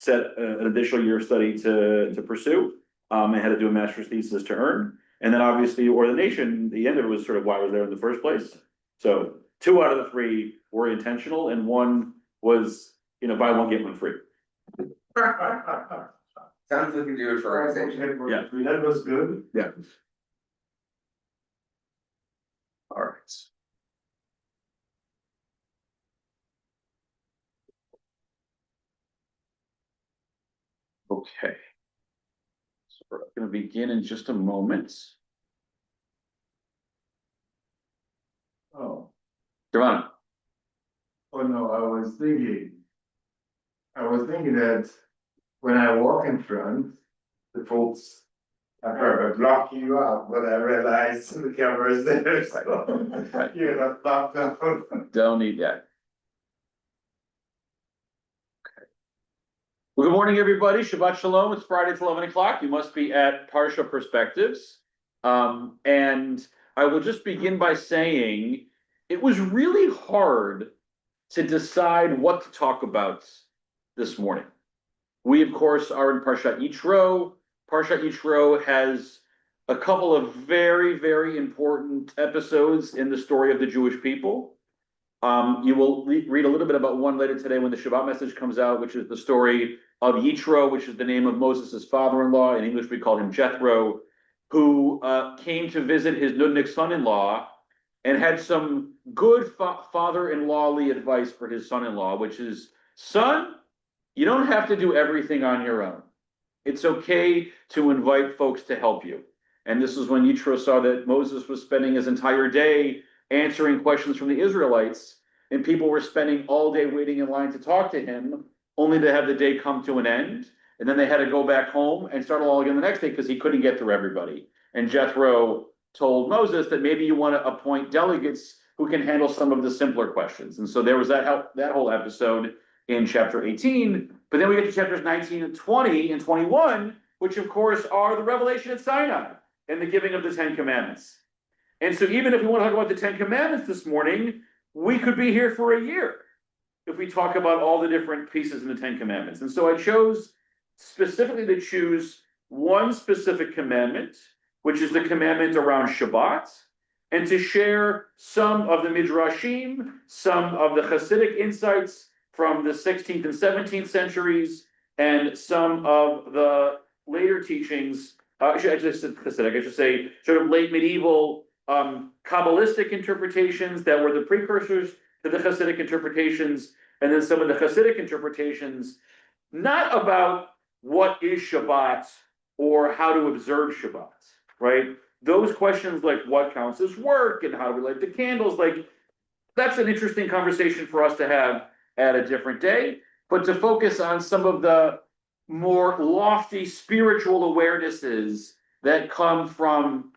set an additional year of study to pursue, and had to do a master's thesis to earn. And then obviously ordination, the end of it was sort of why I was there in the first place. So 2 out of the 3 were intentional, and 1 was, buy one, get one free. Sounds like you do it for organization. Yeah. That was good. Yeah. All right. Okay. So we're going to begin in just a moment. Oh, Devon. oh no, I was thinking that when I walk in front, the folks are probably blocking you out, but I realized the camera is there, so you're not blocked out. Don't need that. Okay. Well, good morning, everybody. Shabbat Shalom. It's Friday. It's 11 o'clock. You must be at Parsha Perspectives. And I will just begin by saying it was really hard to decide what to talk about this morning. We, of course, are in Parsha Yitro. Parsha Yitro has a couple of very, very important episodes in the story of the Jewish people. You will read a little bit about one later today when the Shabbat message comes out, which is the story of Yitro, which is the name of Moses' father-in-law. In English, we call him Jethro, who came to visit his Nudnik son-in-law and had some good father-in-lawly advice for his son-in-law, which is, son, you don't have to do everything on your own. It's okay to invite folks to help you. And this is when Yitro saw that Moses was spending his entire day answering questions from the Israelites, and people were spending all day waiting in line to talk to him, only to have the day come to an end. And then they had to go back home and start all again the next day because he couldn't get through everybody. And Jethro told Moses that maybe you want to appoint delegates who can handle some of the simpler questions. And so there was that whole episode in chapter 18. But then we get to chapters 19 and 20 and 21, which of course are the revelation at Sinai and the giving of the 10 Commandments. And so even if we want to talk about the 10 Commandments this morning, we could be here for a year if we talk about all the different pieces in the 10 Commandments. And so I chose specifically to choose one specific commandment, which is the commandment around Shabbat, and to share some of the Midrashim, some of the Hasidic insights from the 16th and 17th centuries, and some of the later teachings, I should say, sort of late medieval Kabbalistic interpretations that were the precursors to the Hasidic interpretations, and then some of the Hasidic interpretations, not about what is Shabbat or how to observe Shabbat, right? Those questions like what counts as work and how do we light the candles, like that's an interesting conversation for us to have at a different day, but to focus on some of the more lofty spiritual awarenesses that come from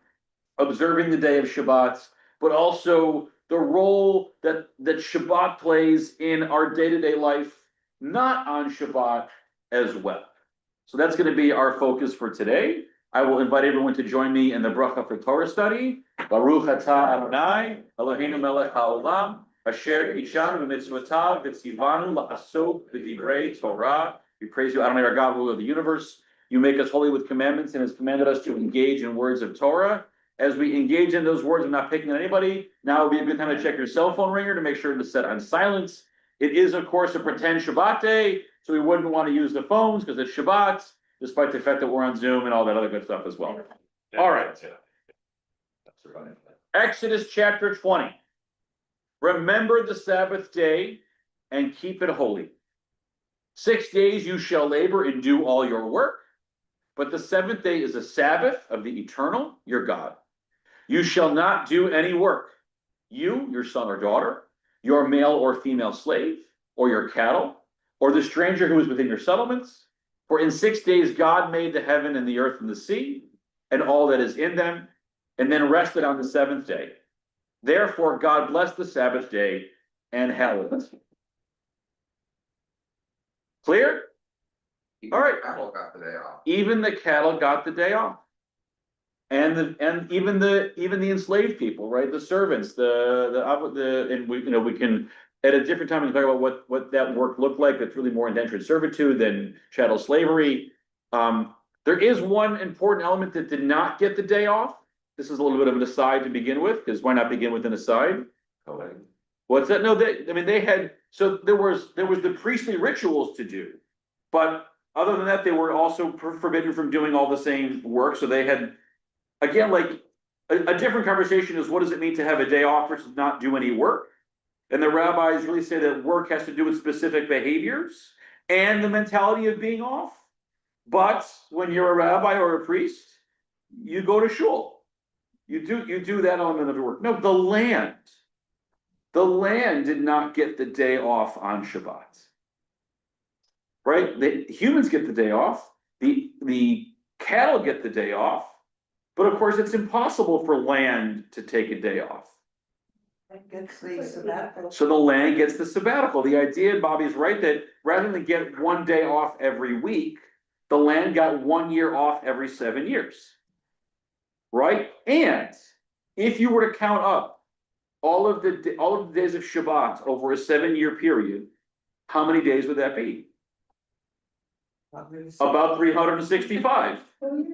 observing the day of Shabbat, but also the role that Shabbat plays in our day-to-day life, not on Shabbat as well. So that's going to be our focus for today. I will invite everyone to join me in the bracha for Torah study. Baruch atah Adonai, Eloheinu melech haolam, asher ishanu b'mitzvotav v'tzivanu la'asok b'divrei Torah. We praise you, Adonai, our God, ruler of the universe. You make us holy with commandments and has commanded us to engage in words of Torah. As we engage in those words, I'm not picking on anybody. Now would be a good time to check your cell phone ringer to make sure to set on silence. It is, of course, a pretend Shabbat day, so we wouldn't want to use the phones because it's Shabbat, despite the fact that we're on Zoom and all that other good stuff as well. All right. Exodus chapter 20. Remember the Sabbath day and keep it holy. 6 days you shall labor and do all your work, but the 7th day is a Sabbath of the Eternal, your God. You shall not do any work, you, your son or daughter, your male or female slave, or your cattle, or the stranger who is within your settlements. For in 6 days God made the heaven and the earth and the sea, and all that is in them, and then rested on the 7th day. Therefore God blessed the Sabbath day and hallowed it. Clear? All right. Cattle got the day off. Even the cattle got the day off. And even the enslaved people, right? The servants, and we can at a different time, we can talk about what that work looked like. That's really more indentured servitude than chattel slavery. There is one important element that did not get the day off. This is a little bit of an aside to begin with, because why not begin with an aside? What's that? No, they had, so there was the priestly rituals to do, but other than that, they were also forbidden from doing all the same work. So they had, again, like a different conversation is, what does it mean to have a day off versus not do any work? And the rabbis really say that work has to do with specific behaviors and the mentality of being off. But when you're a rabbi or a priest, you go to shul. You do that element of your work. No, the land did not get the day off on Shabbat. Right? The humans get the day off. The cattle get the day off. But of course, it's impossible for land to take a day off. So the land gets the sabbatical. The idea, Bobby is right, that rather than get one day off every week, the land got 1 year off every 7 years. Right? And if you were to count up all of the days of Shabbat over a 7-year period, how many days would that be? About 365,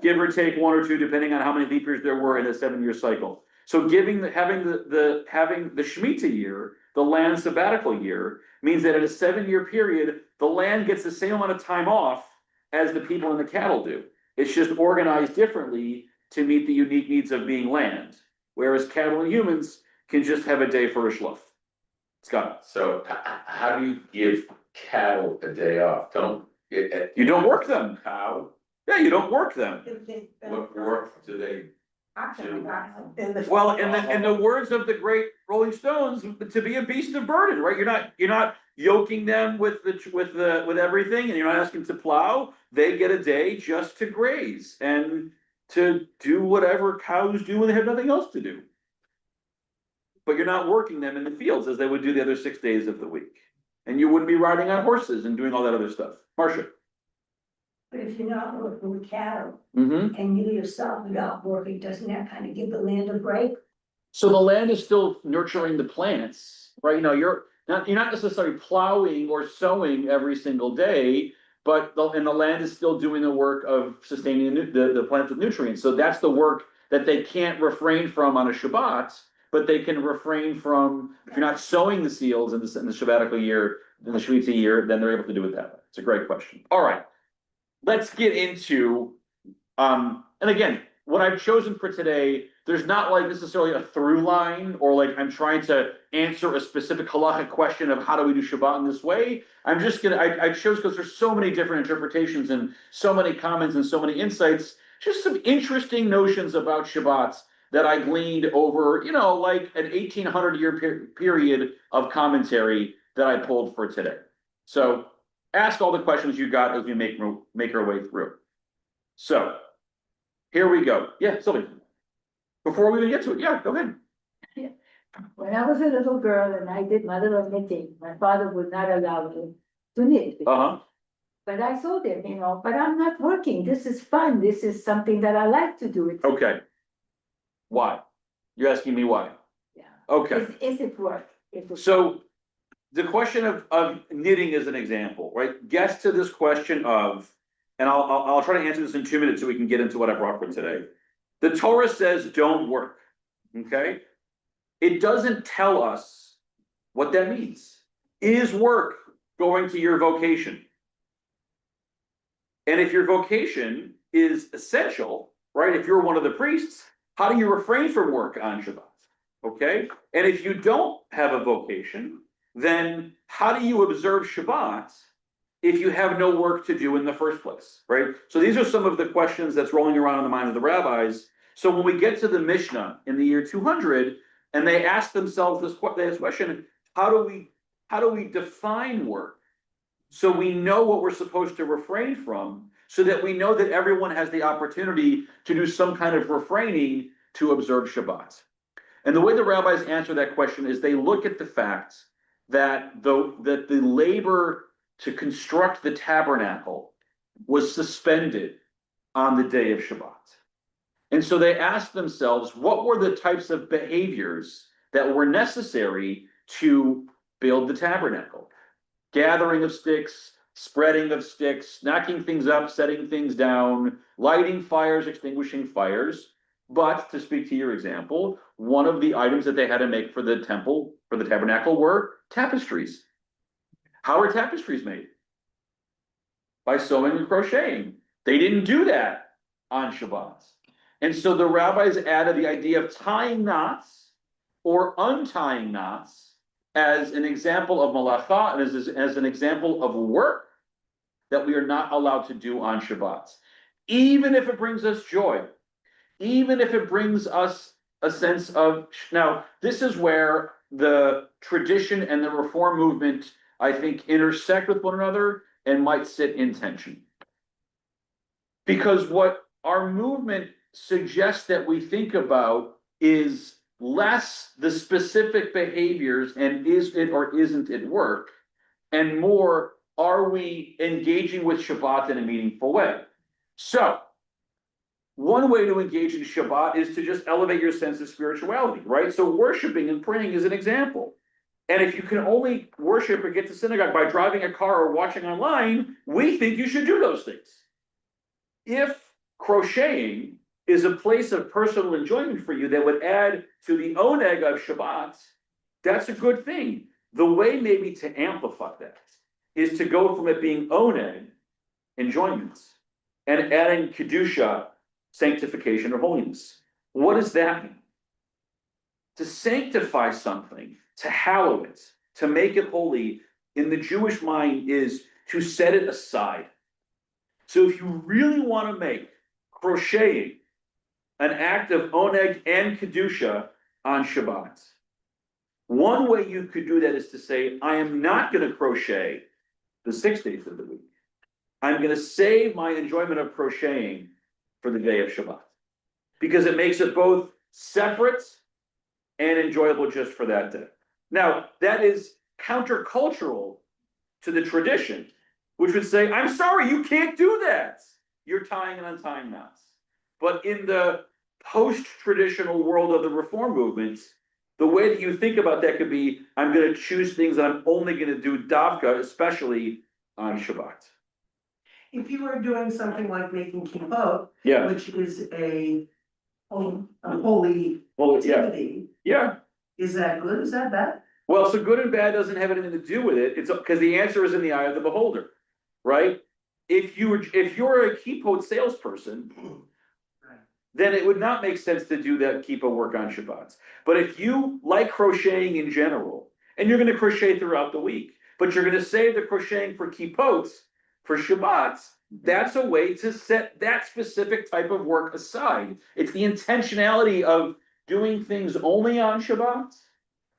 give or take 1 or 2, depending on how many leap years there were in a 7-year cycle. So having the Shemitah year, the land sabbatical year, means that in a 7-year period, the land gets the same amount of time off as the people and the cattle do. It's just organized differently to meet the unique needs of being land, whereas cattle and humans can just have a day for a shluff. Scott. So how do you give cattle a day off? You don't work them. How? Yeah, you don't work them. What work do they do? Well, in the words of the great Rolling Stones, to be a beast of burden, right? You're not yoking them with everything, and you're not asking to plow. They get a day just to graze and to do whatever cows do when they have nothing else to do. But you're not working them in the fields as they would do the other 6 days of the week. And you wouldn't be riding on horses and doing all that other stuff. Marcia. But if you're not working with cattle Mm-hmm. and you yourself are not working, doesn't that kind of give the land a break? So the land is still nurturing the plants, right? You're not necessarily plowing or sowing every single day, but the land is still doing the work of sustaining the plants with nutrients. So that's the work that they can't refrain from on a Shabbat, but they can refrain from. If you're not sowing the seeds in the Shabbatical year, in the Shemitah year, then they're able to do it that way. It's a great question. All right, let's get into, and again, what I've chosen for today, there's not like necessarily a through line, or like I'm trying to answer a specific halachic question of how do we do Shabbat in this way. I'm just I chose because there's so many different interpretations and so many comments and so many insights, just some interesting notions about Shabbat that I gleaned over, like an 1800-year period of commentary that I pulled for today. So ask all the questions you got as we make our way through. So here we go. Yeah, Sylvia. Before we even get to it, yeah, go ahead. When I was a little girl and I did my little knitting, my father would not allow me to knit. Uh-huh. But I told him, but I'm not working. This is fun. This is something that I like to do. Okay. Why? You're asking me why? Yeah. Okay. Is it work? So the question of knitting is an example, right? Gets to this question of, and I'll try to answer this in 2 minutes so we can get into what I brought for today. The Torah says don't work, okay? It doesn't tell us what that means. Is work going to your vocation? And if your vocation is essential, right? If you're one of the priests, how do you refrain from work on Shabbat? Okay? And if you don't have a vocation, then how do you observe Shabbat if you have no work to do in the first place, right? So these are some of the questions that's rolling around in the mind of the rabbis. So when we get to the Mishnah in the year 200, and they ask themselves this question, how do we define work so we know what we're supposed to refrain from, so that we know that everyone has the opportunity to do some kind of refraining to observe Shabbat? And the way the rabbis answer that question is they look at the fact that the labor to construct the tabernacle was suspended on the day of Shabbat. And so they asked themselves, what were the types of behaviors that were necessary to build the tabernacle. Gathering of sticks, spreading of sticks, knocking things up, setting things down, lighting fires, extinguishing fires. But to speak to your example, one of the items that they had to make for the temple, for the tabernacle, were tapestries. How are tapestries made? By sewing and crocheting. They didn't do that on Shabbat. And so the rabbis added the idea of tying knots or untying knots as an example of malacha and as an example of work that we are not allowed to do on Shabbat. Even if it brings us joy, even if it brings us a sense of, now, this is where the tradition and the reform movement, I think, intersect with one another and might sit in tension. Because what our movement suggests that we think about is less the specific behaviors and is it or isn't it work, and more, are we engaging with Shabbat in a meaningful way? So, one way to engage in Shabbat is to just elevate your sense of spirituality, right? So worshiping and praying is an example. And if you can only worship or get to synagogue by driving a car or watching online, we think you should do those things. If crocheting is a place of personal enjoyment for you that would add to the oneg of Shabbat, that's a good thing. The way maybe to amplify that is to go from it being oneg, enjoyment, and adding kedusha, sanctification or holiness. What does that mean? To sanctify something, to hallow it, to make it holy, in the Jewish mind is to set it aside. So if you really want to make crocheting an act of oneg and kedusha on Shabbat, one way you could do that is to say, I am not going to crochet the 6 days of the week. I'm going to save my enjoyment of crocheting for the day of Shabbat, because it makes it both separate and enjoyable just for that day. Now, that is countercultural to the tradition, which would say, I'm sorry, you can't do that. You're tying and untying knots. But in the post-traditional world of the reform movements, the way that you think about that could be, I'm going to choose things that I'm only going to do davka, especially on Shabbat. If you were doing something like making kippot, Yeah, which is a holy well, yeah, activity, yeah. is that good? Is that bad? Well, so good and bad doesn't have anything to do with it. It's because the answer is in the eye of the beholder, right? If you're a kippot salesperson, then it would not make sense to do that kippot work on Shabbat. But if you like crocheting in general, and you're going to crochet throughout the week, but you're going to save the crocheting for kippots, for Shabbat, that's a way to set that specific type of work aside. It's the intentionality of doing things only on Shabbat,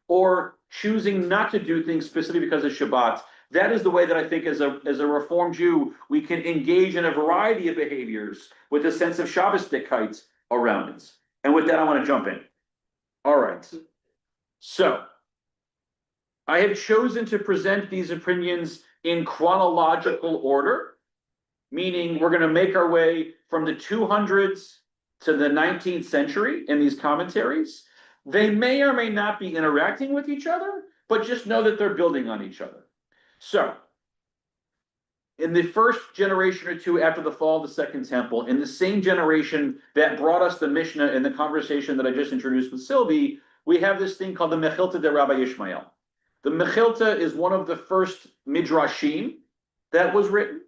or choosing not to do things specifically because of Shabbat. That is the way that I think as a Reformed Jew, we can engage in a variety of behaviors with a sense of Shabbosdikkeit around it. And with that, I want to jump in. All right. So, I have chosen to present these opinions in chronological order, meaning we're going to make our way from the 200s to the 19th century in these commentaries. They may or may not be interacting with each other, but just know that they're building on each other. So, in the first generation or two after the fall of the Second Temple, in the same generation that brought us the Mishnah in the conversation that I just introduced with Sylvie, we have this thing called the Mechilta de Rabbi Yishmael. The Mechilta is one of the first midrashim that was written.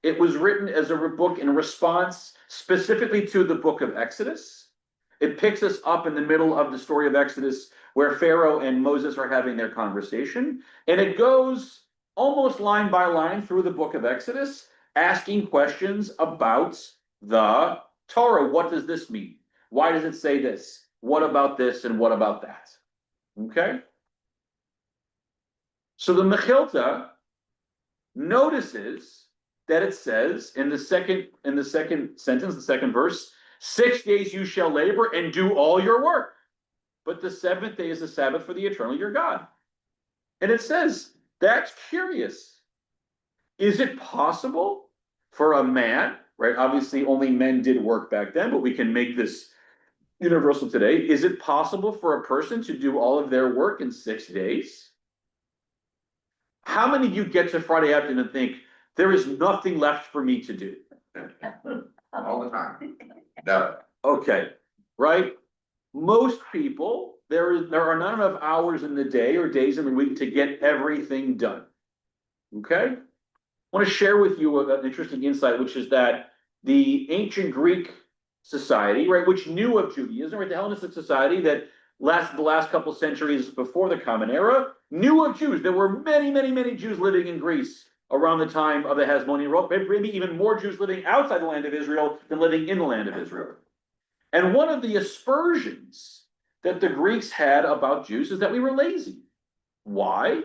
It was written as a book in response specifically to the book of Exodus. It picks us up in the middle of the story of Exodus where Pharaoh and Moses are having their conversation. And it goes almost line by line through the book of Exodus, asking questions about the Torah. What does this mean? Why does it say this? What about this and what about that? Okay? So the Mechilta notices that it says in the second sentence, the second verse, 6 days you shall labor and do all your work. But the seventh day is the Sabbath for the eternal your God. And it says, that's curious. Is it possible for a man, right? Obviously only men did work back then, but we can make this universal today. Is it possible for a person to do all of their work in 6 days? How many of you get to Friday afternoon and think, there is nothing left for me to do? All the time. No. Okay, right? Most people, there are not enough hours in the day or days in the week to get everything done. Okay? I want to share with you an interesting insight, which is that the ancient Greek society, right, which knew of Judaism, right, the Hellenistic society that lasted the last couple centuries before the Common Era, knew of Jews. There were many, many, many Jews living in Greece around the time of the Hasmonean Revolt, maybe even more Jews living outside the land of Israel than living in the land of Israel. And one of the aspersions that the Greeks had about Jews is that we were lazy. Why?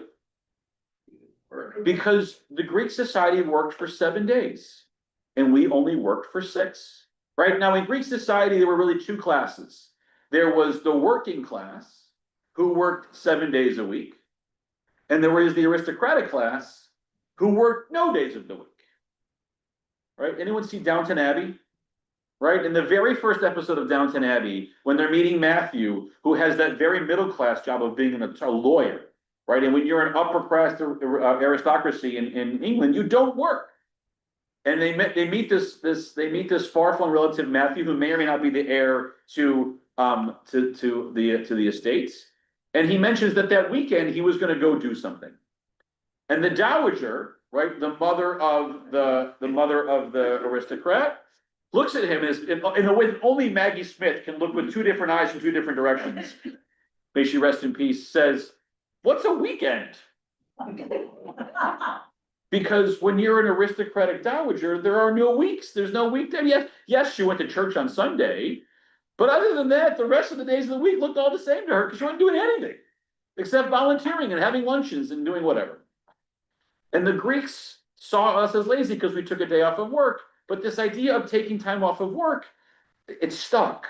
Because the Greek society worked for 7 days and we only worked for 6. Right now, in Greek society, there were really 2 classes. There was the working class who worked 7 days a week, and there was the aristocratic class who worked no days of the week. Right? Anyone see Downton Abbey? Right? In the very first episode of Downton Abbey, when they're meeting Matthew, who has that very middle class job of being a lawyer, right? And when you're an upper class aristocracy in England, you don't work. And they meet this far-flung relative Matthew, who may or may not be the heir to the estates. And he mentions that weekend he was going to go do something. And the dowager, right, the mother of the aristocrat, looks at him in a way that only Maggie Smith can look with 2 different eyes in 2 different directions. May she rest in peace. Says, "What's a weekend?" Because when you're an aristocratic dowager, there are no weeks. There's no weekday. Yes, she went to church on Sunday, but other than that, the rest of the days of the week looked all the same to her because she wasn't doing anything except volunteering and having luncheons and doing whatever. And the Greeks saw us as lazy because we took a day off of work. But this idea of taking time off of work, it stuck,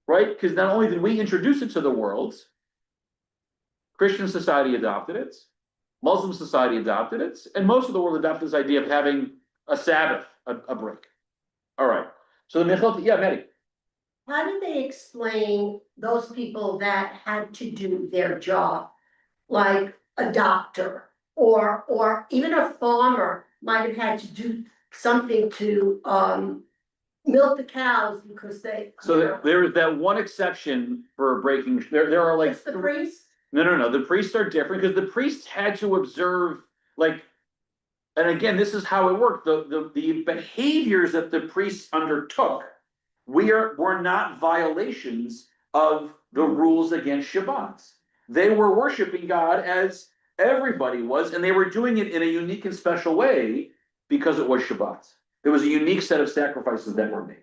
right? Because not only did we introduce it to the world, Christian society adopted it, Muslim society adopted it, and most of the world adopted this idea of having a Sabbath, a break. All right. So the Mechilta, yeah, Maddie. How do they explain those people that had to do their job, like a doctor or even a farmer might have had to do something to milk the cows because they. So there is that one exception for breaking. There are like It's the priest. No. The priests are different because the priests had to observe, like, and again, this is how it worked. The behaviors that the priests undertook were not violations of the rules against Shabbat. They were worshiping God as everybody was, and they were doing it in a unique and special way because it was Shabbat. There was a unique set of sacrifices that were made.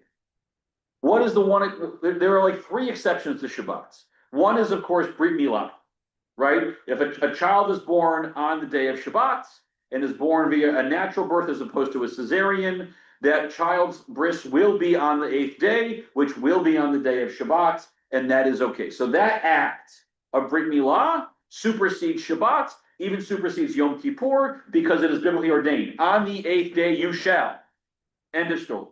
What is the one? There are like 3 exceptions to Shabbat. One is, of course, Brit Milah, right? If a child is born on the day of Shabbat and is born via a natural birth as opposed to a cesarean, that child's bris will be on the 8th day, which will be on the day of Shabbat, and that is okay. So that act of Brit Milah supersedes Shabbat, even supersedes Yom Kippur, because it is biblically ordained. On the 8th day you shall. End of story.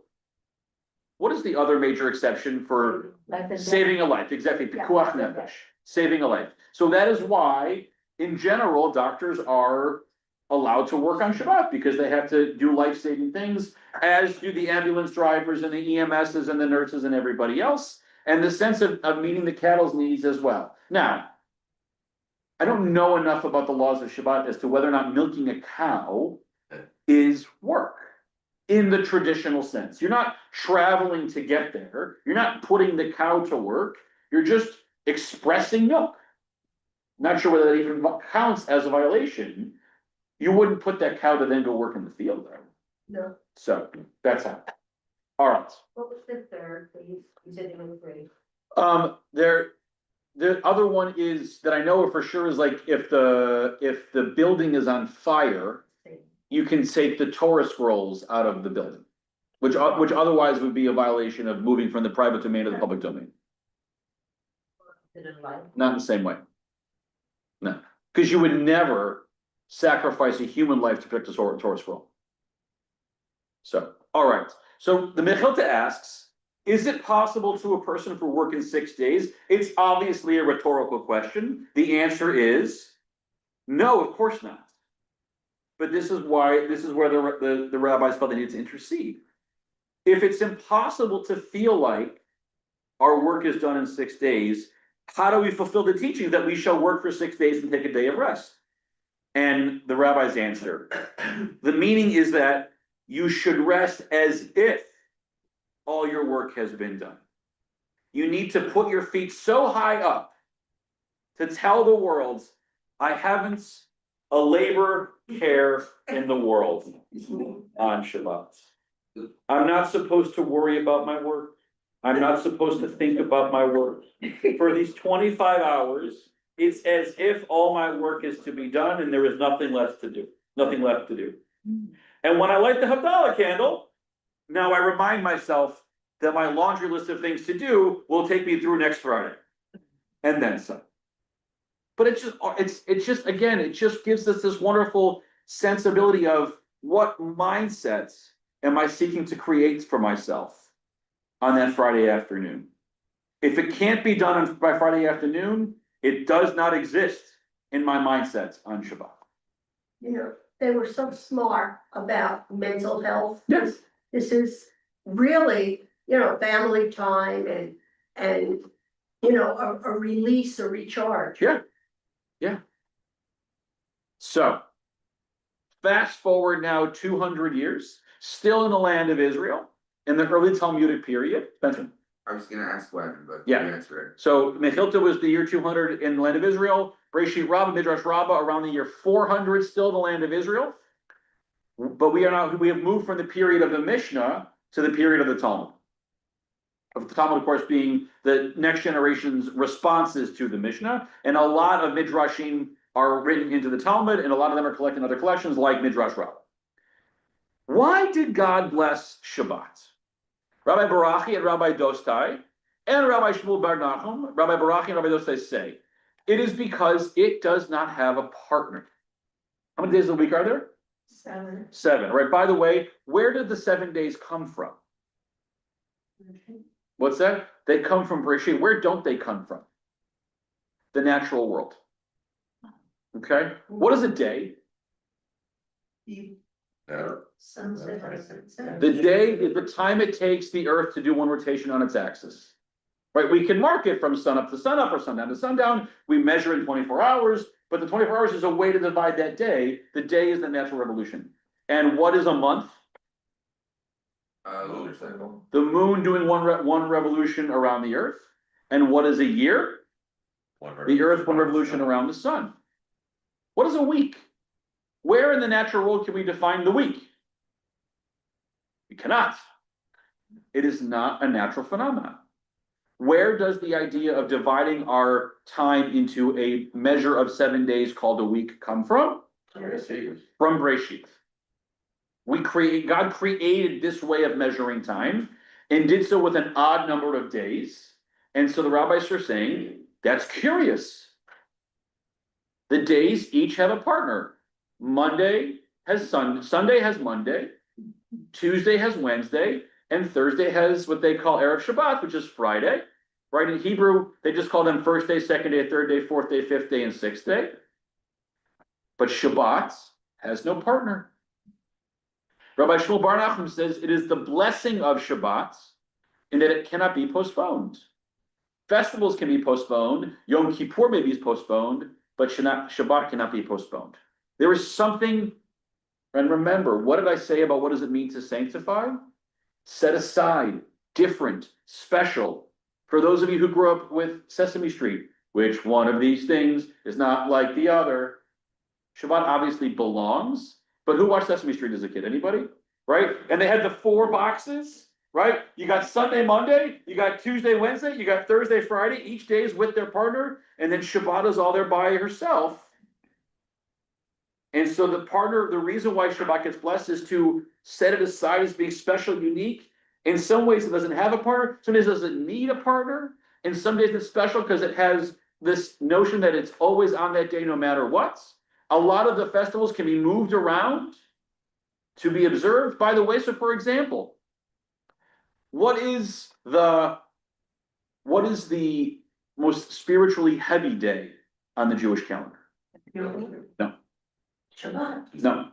What is the other major exception for saving a life? Exactly, pikuach nefesh, saving a life. So that is why, in general, doctors are allowed to work on Shabbat because they have to do life-saving things, as do the ambulance drivers and the EMSs and the nurses and everybody else, and the sense of meeting the cattle's needs as well. Now, I don't know enough about the laws of Shabbat as to whether or not milking a cow is work in the traditional sense. You're not traveling to get there. You're not putting the cow to work. You're just expressing milk. Not sure whether that even counts as a violation. You wouldn't put that cow to then go work in the field, though. No. So that's how. All right. What was the third, please? You said there were 3. The other one is that I know for sure is like if the building is on fire, you can take the Torah scrolls out of the building, which otherwise would be a violation of moving from the private domain to the public domain. Not in the same way. No, because you would never sacrifice a human life to pick the Torah scroll. So, all right. So the Mechilta asks, is it possible to a person for work in 6 days? It's obviously a rhetorical question. The answer is no, of course not. but this is where the rabbis felt they needed to intercede. If it's impossible to feel like our work is done in 6 days, how do we fulfill the teaching that we shall work for 6 days and take a day of rest? And the rabbis answer, the meaning is that you should rest as if all your work has been done. You need to put your feet so high up to tell the world, I haven't a labor care in the world on Shabbat. I'm not supposed to worry about my work. I'm not supposed to think about my work. For these 25 hours, it's as if all my work is to be done and there is nothing left to do. And when I light the Havdalah candle, now I remind myself that my laundry list of things to do will take me through next Friday. And then some. But it just gives us this wonderful sensibility of what mindsets am I seeking to create for myself on that Friday afternoon. If it can't be done by Friday afternoon, it does not exist in my mindset on Shabbat. You know, they were so smart about mental health. Yes. This is really, you know, family time and you know, a release, a recharge. Yeah. So, fast forward now 200 years, still in the land of Israel, in the early Talmudic period. Spencer? I was gonna ask when, but Yeah. you answered So Mechilta was the year 200 in the land of Israel. Breshit Rabbah, Midrash Rabbah, around the year 400, still in the land of Israel. But we have moved from the period of the Mishnah to the period of the Talmud. Of the Talmud, of course, being the next generation's responses to the Mishnah. And a lot of Midrashim are written into the Talmud, and a lot of them are collected in other collections like Midrash Rabbah. Why did God bless Shabbat? Rabbi Barachi and Rabbi Dostai and Rabbi Shmuel Bar Nachum, Rabbi Barachi and Rabbi Dostai say, it is because it does not have a partner. How many days a week are there? 7. 7, right? By the way, where did the 7 days come from? What's that? They come from Breshit. Where don't they come from? The natural world. Okay? What is a day? no. Sunset or sunset. The day is the time it takes the earth to do one rotation on its axis. Right? We can mark it from sun up to sun up or sundown to sundown. We measure in 24 hours, but the 24 hours is a way to divide that day. The day is the natural revolution. And what is a month? Lunar cycle. The moon doing one revolution around the earth. And what is a year? The earth one revolution around the sun. What is a week? Where in the natural world can we define the week? We cannot. It is not a natural phenomenon. Where does the idea of dividing our time into a measure of 7 days called a week come from? From Breshit. God created this way of measuring time and did so with an odd number of days. And so the rabbis are saying, that's curious. The days each have a partner. Sunday has Monday, Tuesday has Wednesday, and Thursday has what they call Erev Shabbat, which is Friday. Right? In Hebrew, they just call them first day, second day, third day, fourth day, fifth day, and sixth day. But Shabbat has no partner. Rabbi Shmuel Bar Nachum says it is the blessing of Shabbat in that it cannot be postponed. Festivals can be postponed, Yom Kippur may be postponed, but Shabbat cannot be postponed. There is something, and remember, what did I say about what does it mean to sanctify? Set aside, different, special. For those of you who grew up with Sesame Street, which one of these things is not like the other? Shabbat obviously belongs, but who watched Sesame Street as a kid? Anybody? Right? And they had the 4 boxes, right? You got Sunday, Monday, you got Tuesday, Wednesday, you got Thursday, Friday, each day is with their partner, and then Shabbat is all there by herself. And so the reason why Shabbat gets blessed is to set it aside as being special, unique. In some ways it doesn't have a partner, some days it doesn't need a partner, and some days it's special because it has this notion that it's always on that day no matter what. A lot of the festivals can be moved around to be observed. By the way, so for example, what is the most spiritually heavy day on the Jewish calendar? Shabbat. No.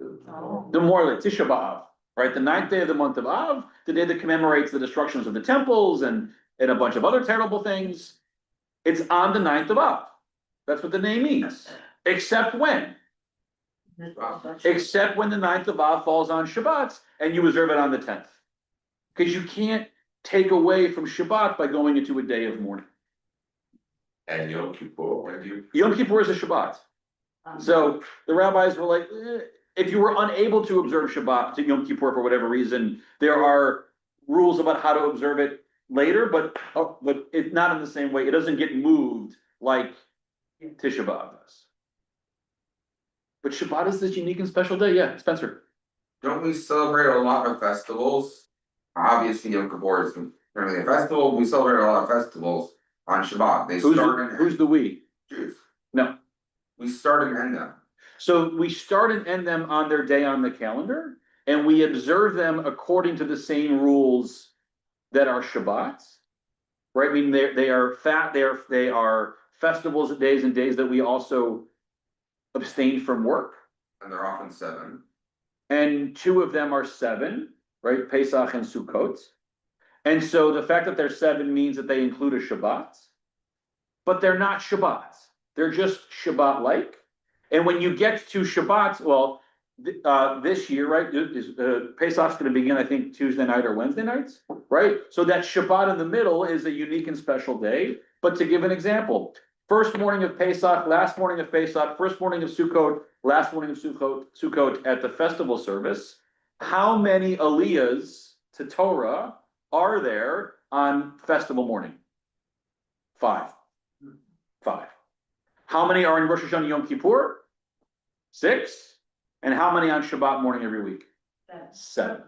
Oh. The more like Tisha B'Av, right? The ninth day of the month of Av, the day that commemorates the destructions of the temples and a bunch of other terrible things. It's on the ninth of Av. That's what the name means. Except when? Except when the ninth of Av falls on Shabbat and you observe it on the 10th. Because you can't take away from Shabbat by going into a day of mourning. And Yom Kippur, when do you? Yom Kippur is a Shabbat. So the rabbis were like, if you were unable to observe Shabbat to Yom Kippur for whatever reason, there are rules about how to observe it later, but it's not in the same way. It doesn't get moved like Tisha B'Av does. But Shabbat is this unique and special day. Yeah, Spencer. Don't we celebrate a lot of festivals? Obviously, Yom Kippur is really a festival, we celebrate a lot of festivals on Shabbat, they start and Who's the we? Jews. No. We start and end them. So we start and end them on their day on the calendar, and we observe them according to the same rules that are Shabbats. Right? I mean, they are festivals, days and days that we also abstain from work. And they're often 7. And 2 of them are 7, right? Pesach and Sukkot. And so the fact that they're 7 means that they include a Shabbat, but they're not Shabbats. They're just Shabbat-like. And when you get to Shabbat, well, this year, right, Pesach's going to begin, I think, Tuesday night or Wednesday nights, right? So that Shabbat in the middle is a unique and special day. But to give an example, first morning of Pesach, last morning of Pesach, first morning of Sukkot, last morning of Sukkot at the festival service, how many aliyahs to Torah are there on festival morning? 5. How many are in Rosh Hashanah Yom Kippur? 6. And how many on Shabbat morning every week? 7.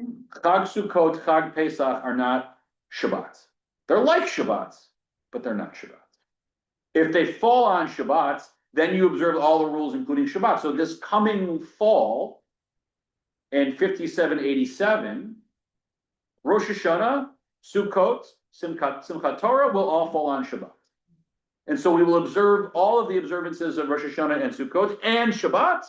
Chag Sukkot, Chag Pesach are not Shabbats. They're like Shabbats, but they're not Shabbats. If they fall on Shabbats, then you observe all the rules, including Shabbat. So this coming fall, in 5787, Rosh Hashanah, Sukkot, Simchat Torah will all fall on Shabbat. And so we will observe all of the observances of Rosh Hashanah and Sukkot and Shabbat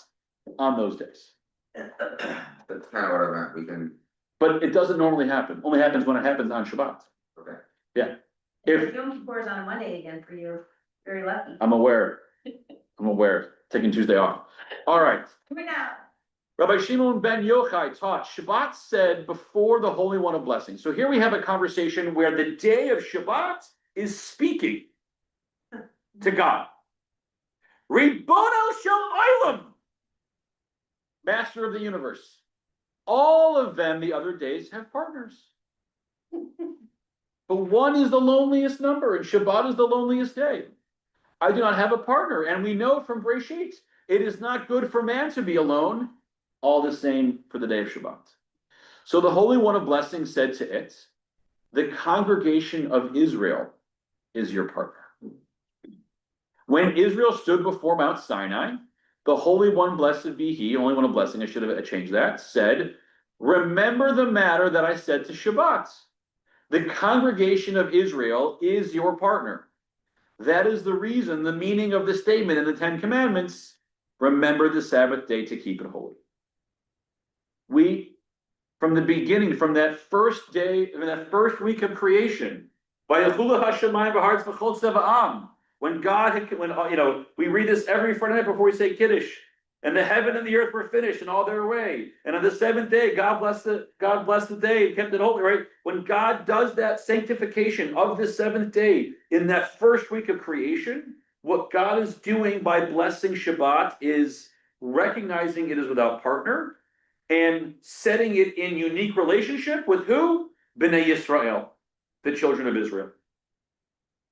on those days. That's kind of what I meant, we can, But it doesn't normally happen. Only happens when it happens on Shabbat. okay. Yeah. If Yom Kippur is on a Monday again for you, very lucky. I'm aware, taking Tuesday off. All right. Coming out. Rabbi Shimon ben Yochai taught Shabbat said before the Holy One of Blessing. So here we have a conversation where the day of Shabbat is speaking to God. Ribono shel olam, Master of the universe. All of them, the other days, have partners. But 1 is the loneliest number, and Shabbat is the loneliest day. I do not have a partner, and we know from Breshit, it is not good for man to be alone. All the same for the day of Shabbat. So the Holy One of Blessing said to it, the congregation of Israel is your partner. When Israel stood before Mount Sinai, the Holy One, blessed be he, Holy One of Blessing, I should have changed that, said, remember the matter that I said to Shabbat. The congregation of Israel is your partner. That is the reason, the meaning of the statement in the 10 Commandments, remember the Sabbath day to keep it holy. We, from the beginning, from that first day, that first week of creation, when God, we read this every Friday night before we say Kiddush, and the heaven and the earth were finished and all their way. And on the 7th day, God blessed the day and kept it holy, right? When God does that sanctification of the 7th day in that first week of creation, what God is doing by blessing Shabbat is recognizing it is without partner and setting it in unique relationship with who? Bnei Yisrael, the children of Israel.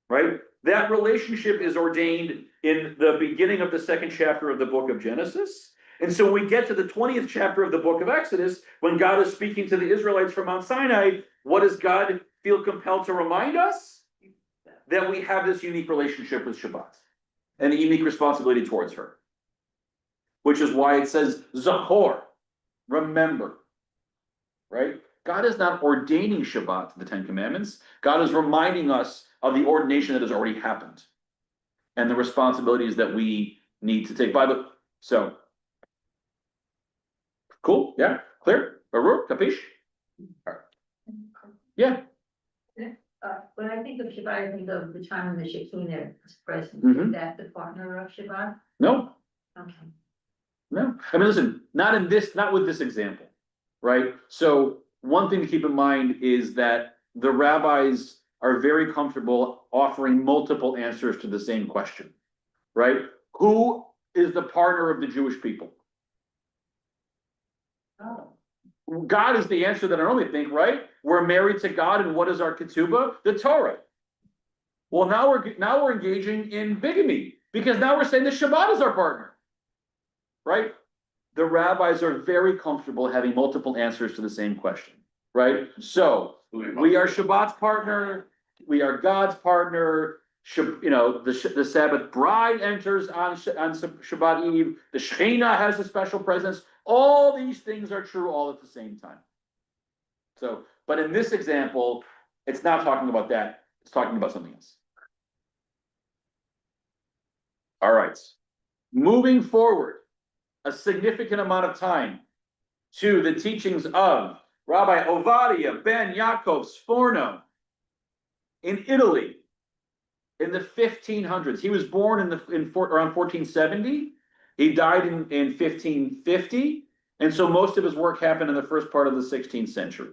Right? That relationship is ordained in the beginning of the 2nd chapter of the book of Genesis. And so we get to the 20th chapter of the book of Exodus, when God is speaking to the Israelites from Mount Sinai, what does God feel compelled to remind us? That we have this unique relationship with Shabbat and a unique responsibility towards her. Which is why it says, Zachor, remember, right? God is not ordaining Shabbat to the 10 Commandments. God is reminding us of the ordination that has already happened and the responsibilities that we need to take. So Cool, yeah, clear, Baruch, capish? Yeah, When I think of Shabbat, I think of the time when the Shekinah is present, Mhm. is that the partner of Shabbat? no, Okay. no, I mean, listen, not with this example, right? So one thing to keep in mind is that the rabbis are very comfortable offering multiple answers to the same question, right? Who is the partner of the Jewish people? Oh. God is the answer that I normally think, right? We're married to God, and what is our ketubah? The Torah. Well, now we're engaging in bigamy because now we're saying the Shabbat is our partner, right? The rabbis are very comfortable having multiple answers to the same question, right? So we are Shabbat's partner, we are God's partner. The Sabbath bride enters on Shabbat Eve. The Shekhinah has a special presence. All these things are true all at the same time. So, but in this example, it's not talking about that. It's talking about something else. All right. Moving forward, a significant amount of time to the teachings of Rabbi Ovadia ben Yaakov Sforno in Italy in the 1500s. He was born around 1470. He died in 1550. And so most of his work happened in the first part of the 16th century.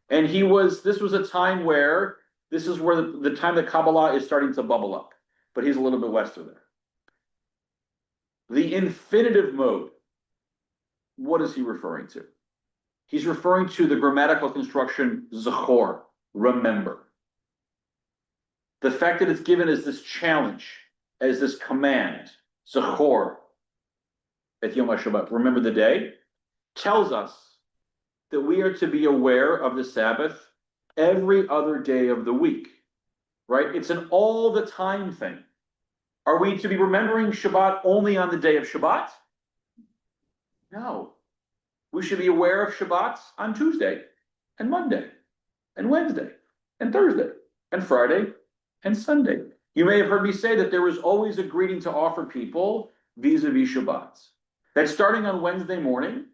And this was a time where, this is where the time that Kabbalah is starting to bubble up. But he's a little bit west of there. The infinitive mode, what is he referring to? He's referring to the grammatical construction zachor, remember. The fact that it's given as this challenge, as this command, zachor, at Yom HaShabbat, remember the day, tells us that we are to be aware of the Sabbath every other day of the week, right? It's an all the time thing. Are we to be remembering Shabbat only on the day of Shabbat? No. We should be aware of Shabbat on Tuesday and Monday and Wednesday and Thursday and Friday and Sunday. You may have heard me say that there was always a greeting to offer people vis-a-vis Shabbats. That starting on Wednesday morning,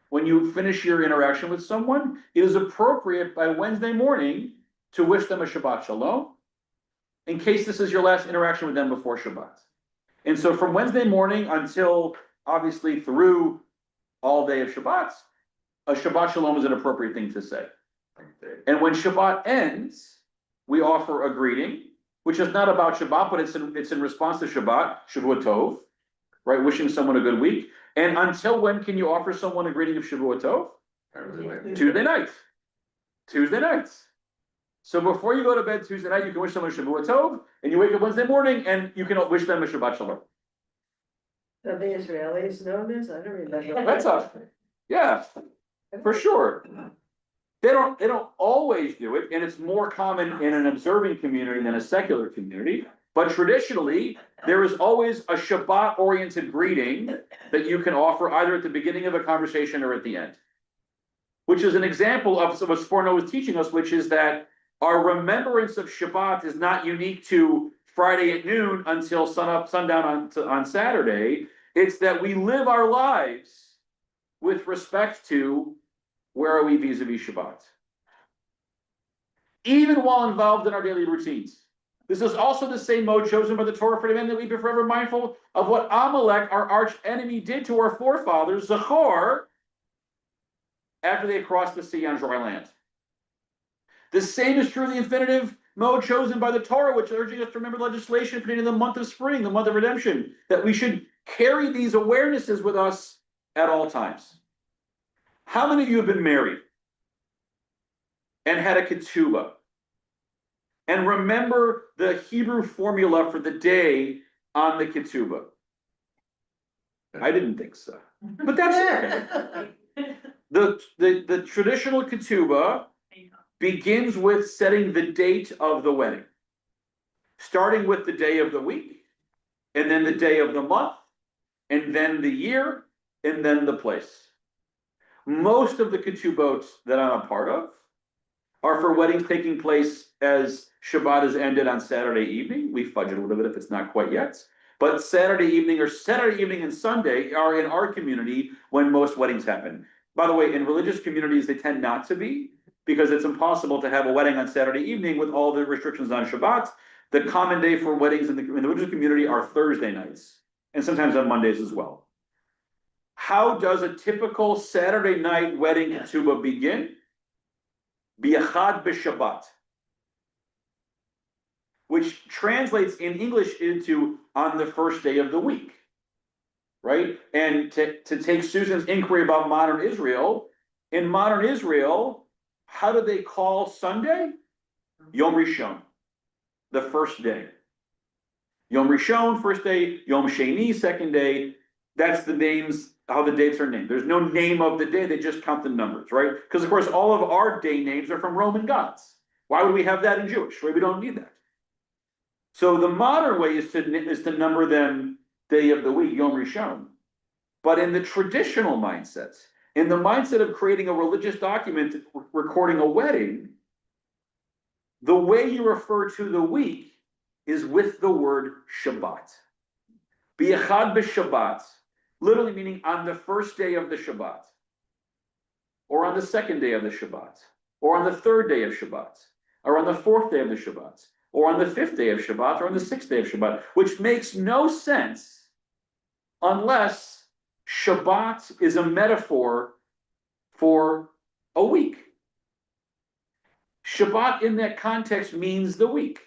when you finish your interaction with someone, it is appropriate by Wednesday morning to wish them a Shabbat Shalom, in case this is your last interaction with them before Shabbat. And so from Wednesday morning until obviously through all day of Shabbat, a Shabbat Shalom is an appropriate thing to say. And when Shabbat ends, we offer a greeting, which is not about Shabbat, but it's in response to Shabbat, Shavua Tov, right? Wishing someone a good week. And until when can you offer someone a greeting of Shavua Tov? Tuesday night. Tuesday nights. So before you go to bed Tuesday night, you can wish someone a Shavua Tov, and you wake up Wednesday morning, and you can wish them a Shabbat Shalom. Have the Israelis known this? I don't remember. That's up. Yeah, for sure. They don't always do it, and it's more common in an observing community than a secular community. But traditionally, there is always a Shabbat-oriented greeting that you can offer either at the beginning of a conversation or at the end. Which is an example of what Sforno was teaching us, which is that our remembrance of Shabbat is not unique to Friday at noon until sundown on Saturday. It's that we live our lives with respect to where are we vis-a-vis Shabbat. Even while involved in our daily routines. This is also the same mode chosen by the Torah for the men that we be forever mindful of what Amalek, our arch enemy, did to our forefathers, Zachor, after they crossed the sea on dry land. The same is true of the infinitive mode chosen by the Torah, which urging us to remember legislation pertaining to the month of spring, the month of redemption, that we should carry these awarenesses with us at all times. How many of you have been married and had a ketubah and remember the Hebrew formula for the day on the ketubah? I didn't think so, but that's okay. The traditional ketubah begins with setting the date of the wedding, starting with the day of the week, and then the day of the month, and then the year, and then the place. Most of the ketubot that I'm a part of are for weddings taking place as Shabbat is ended on Saturday evening. We fudge it a little bit if it's not quite yet. But Saturday evening and Sunday are in our community when most weddings happen. By the way, in religious communities, they tend not to be, because it's impossible to have a wedding on Saturday evening with all the restrictions on Shabbat. The common day for weddings in the religious community are Thursday nights, and sometimes on Mondays as well. How does a typical Saturday night wedding ketubah begin? Biachad b'Shabbat, which translates in English into on the first day of the week, right? And to take Susan's inquiry about modern Israel, in modern Israel, how do they call Sunday? Yom Rishon, the first day. Yom Rishon, first day. Yom Sheni, second day. That's the names, how the dates are named. There's no name of the day, they just count the numbers, right? Because of course, all of our day names are from Roman gods. Why would we have that in Jewish? Right? We don't need that. So the modern way is to number them day of the week, Yom Rishon. But in the traditional mindset, in the mindset of creating a religious document, recording a wedding, the way you refer to the week is with the word Shabbat. Biachad b'Shabbat, literally meaning on the first day of the Shabbat, or on the second day of the Shabbat, or on the third day of Shabbat, or on the fourth day of the Shabbat, or on the fifth day of Shabbat, or on the sixth day of Shabbat, which makes no sense unless Shabbat is a metaphor for a week. Shabbat in that context means the week,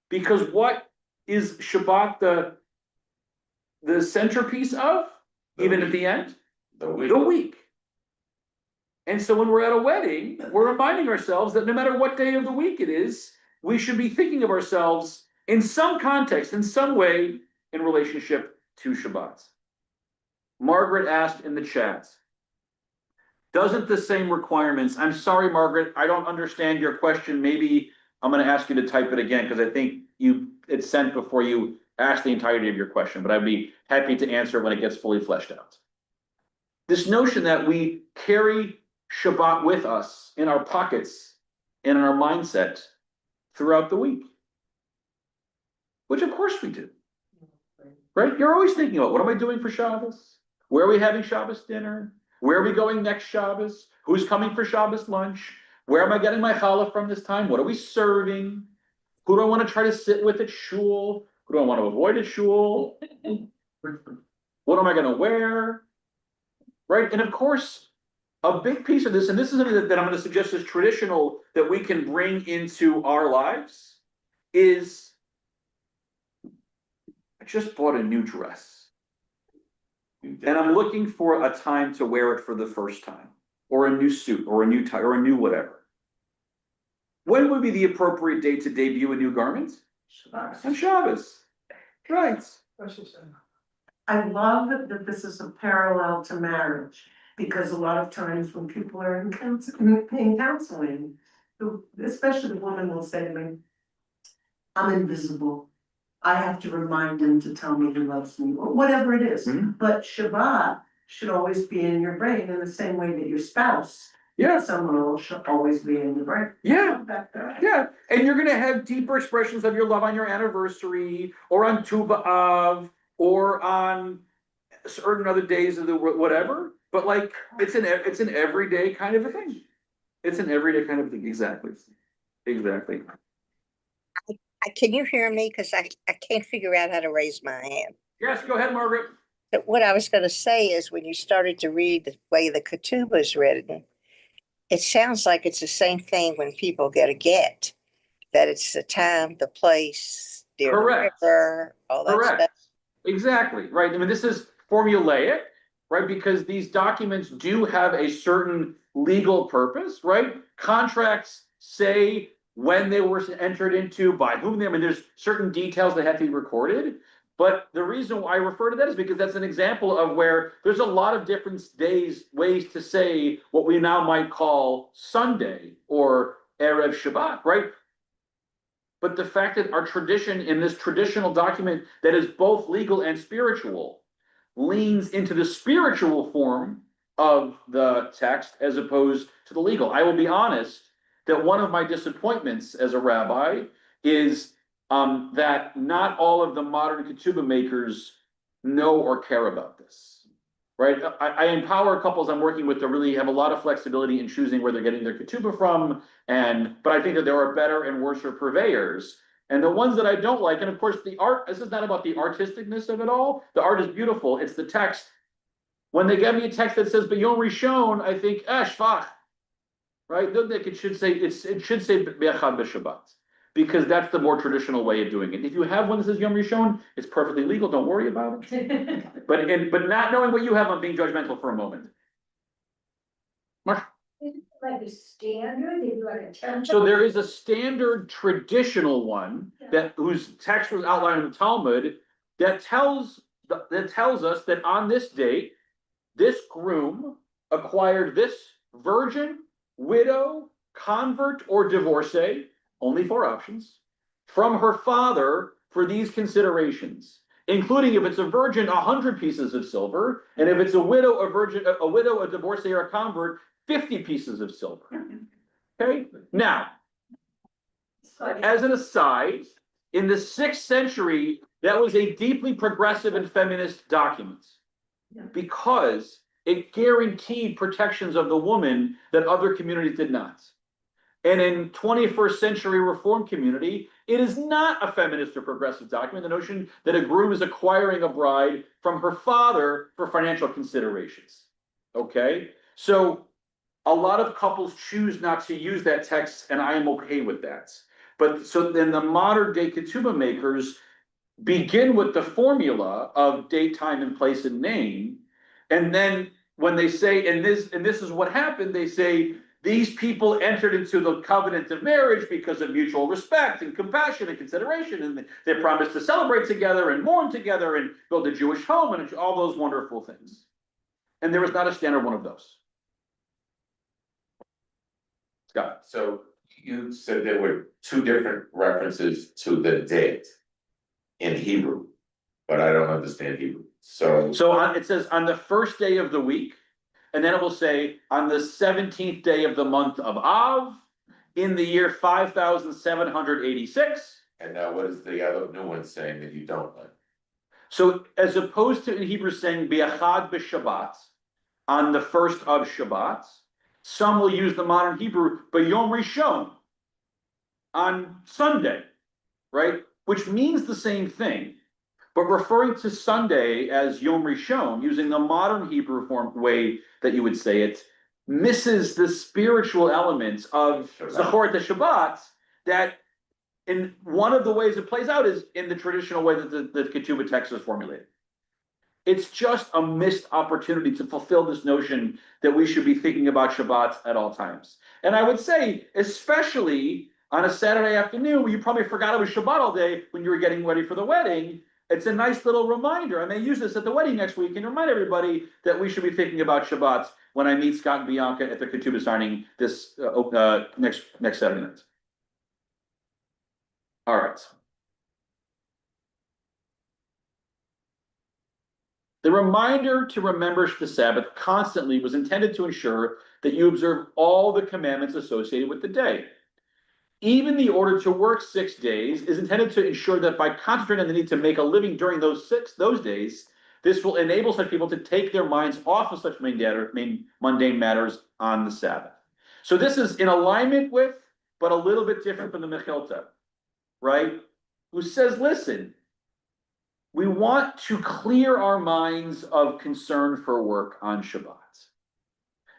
because what is Shabbat the centerpiece of, even at the end? The week. The week. And so when we're at a wedding, we're reminding ourselves that no matter what day of the week it is, we should be thinking of ourselves in some context, in some way, in relationship to Shabbat. Margaret asked in the chat, doesn't the same requirements, I'm sorry, Margaret, I don't understand your question. Maybe I'm going to ask you to type it again, because I think it's sent before you asked the entirety of your question, but I'd be happy to answer when it gets fully fleshed out. This notion that we carry Shabbat with us in our pockets and in our mindset throughout the week, which of course we do, right? You're always thinking about, what am I doing for Shabbos? Where are we having Shabbos dinner? Where are we going next Shabbos? Who's coming for Shabbos lunch? Where am I getting my challah from this time? What are we serving? Who do I want to try to sit with at shul? Who do I want to avoid at shul? What am I going to wear? Right? And of course, a big piece of this, and this is something that I'm going to suggest is traditional that we can bring into our lives, is I just bought a new dress. And I'm looking for a time to wear it for the first time, or a new suit, or a new tie, or a new whatever. When would be the appropriate date to debut a new garment? On Shabbos. Right. I love that this is a parallel to marriage, because a lot of times when people are in counseling, especially the woman will say to me, I'm invisible. I have to remind him to tell me he loves me, or whatever it is. Mm-hmm. But Shabbat should always be in your brain in the same way that your spouse, someone else, should always be in your brain. Yeah. Back there. Yeah. And you're going to have deeper expressions of your love on your anniversary, or on Tu B'Av, or on certain other days of the whatever. But like, it's an everyday kind of a thing. It's an everyday kind of thing. Exactly. Exactly. Can you hear me? Because I can't figure out how to raise my hand. Yes, go ahead, Margaret. But what I was going to say is, when you started to read the way the ketubah is written, it sounds like it's the same thing when people get a get, that it's the time, the place, the river, all that stuff. Exactly, right. I mean, this is formulaic, right? Because these documents do have a certain legal purpose, right? Contracts say when they were entered into, by whom I mean, there's certain details that have to be recorded. But the reason why I refer to that is because that's an example of where there's a lot of different ways to say what we now might call Sunday or Erev Shabbat, right? But the fact that our tradition in this traditional document that is both legal and spiritual leans into the spiritual form of the text as opposed to the legal. I will be honest that one of my disappointments as a rabbi is that not all of the modern ketubah makers know or care about this, right? I empower couples I'm working with to really have a lot of flexibility in choosing where they're getting their ketubah from, but I think that there are better and worser purveyors. And the ones that I don't like, and of course the art, this is not about the artisticness of it all. The art is beautiful, it's the text. When they give me a text that says B'yom Rishon, I think, shvach, right? It should say Be'achad B'Shabbat, because that's the more traditional way of doing it. If you have one that says Yom Rishon, it's perfectly legal, don't worry about it. But not knowing what you have, I'm being judgmental for a moment. Like a standard, they do like a template. So there is a standard traditional one that whose text was outlined in the Talmud that tells us that on this date, this groom acquired this virgin, widow, convert, or divorcee, only 4 options, from her father for these considerations, including if it's a virgin, 100 pieces of silver, and if it's a widow, a divorcee, or a convert, 50 pieces of silver. Okay, now, as an aside, in the 6th century, that was a deeply progressive and feminist document because it guaranteed protections of the woman that other communities did not. And in 21st century Reform community, it is not a feminist or progressive document. The notion that a groom is acquiring a bride from her father for financial considerations. Okay, so a lot of couples choose not to use that text, and I am okay with that. But so then the modern day ketubah makers begin with the formula of date, time, and place and name, and then when they say, and this is what happened, they say these people entered into the covenant of marriage because of mutual respect and compassion and consideration, and they promised to celebrate together and mourn together and build a Jewish home and all those wonderful things. And there was not a standard one of those. Scott. So you said there were 2 different references to the date in Hebrew, but I don't understand Hebrew. So It says on the first day of the week, and then it will say on the 17th day of the month of Av, in the year 5786. and now what is the other new one saying that you don't like? So as opposed to in Hebrew saying Bi'achad b'Shabbat, on the first of Shabbat, some will use the modern Hebrew B'yom Rishon, on Sunday, right? Which means the same thing, but referring to Sunday as Yom Rishon, using the modern Hebrew form way that you would say it, misses the spiritual elements of Zachor the Shabbat, that in one of the ways it plays out is in the traditional way that the ketubah text is formulated. It's just a missed opportunity to fulfill this notion that we should be thinking about Shabbat at all times. And I would say, especially on a Saturday afternoon where you probably forgot it was Shabbat all day when you were getting ready for the wedding, it's a nice little reminder. I may use this at the wedding next week and remind everybody that we should be thinking about Shabbat when I meet Scott and Bianca at the ketubah signing this next Saturday night. All right. The reminder to remember the Sabbath constantly was intended to ensure that you observe all the commandments associated with the day. Even the order to work 6 days is intended to ensure that by concentrating on the need to make a living during those days, this will enable such people to take their minds off of such mundane matters on the Sabbath. So this is in alignment with, but a little bit different from the Mechilta, right? Who says, listen, we want to clear our minds of concern for work on Shabbat.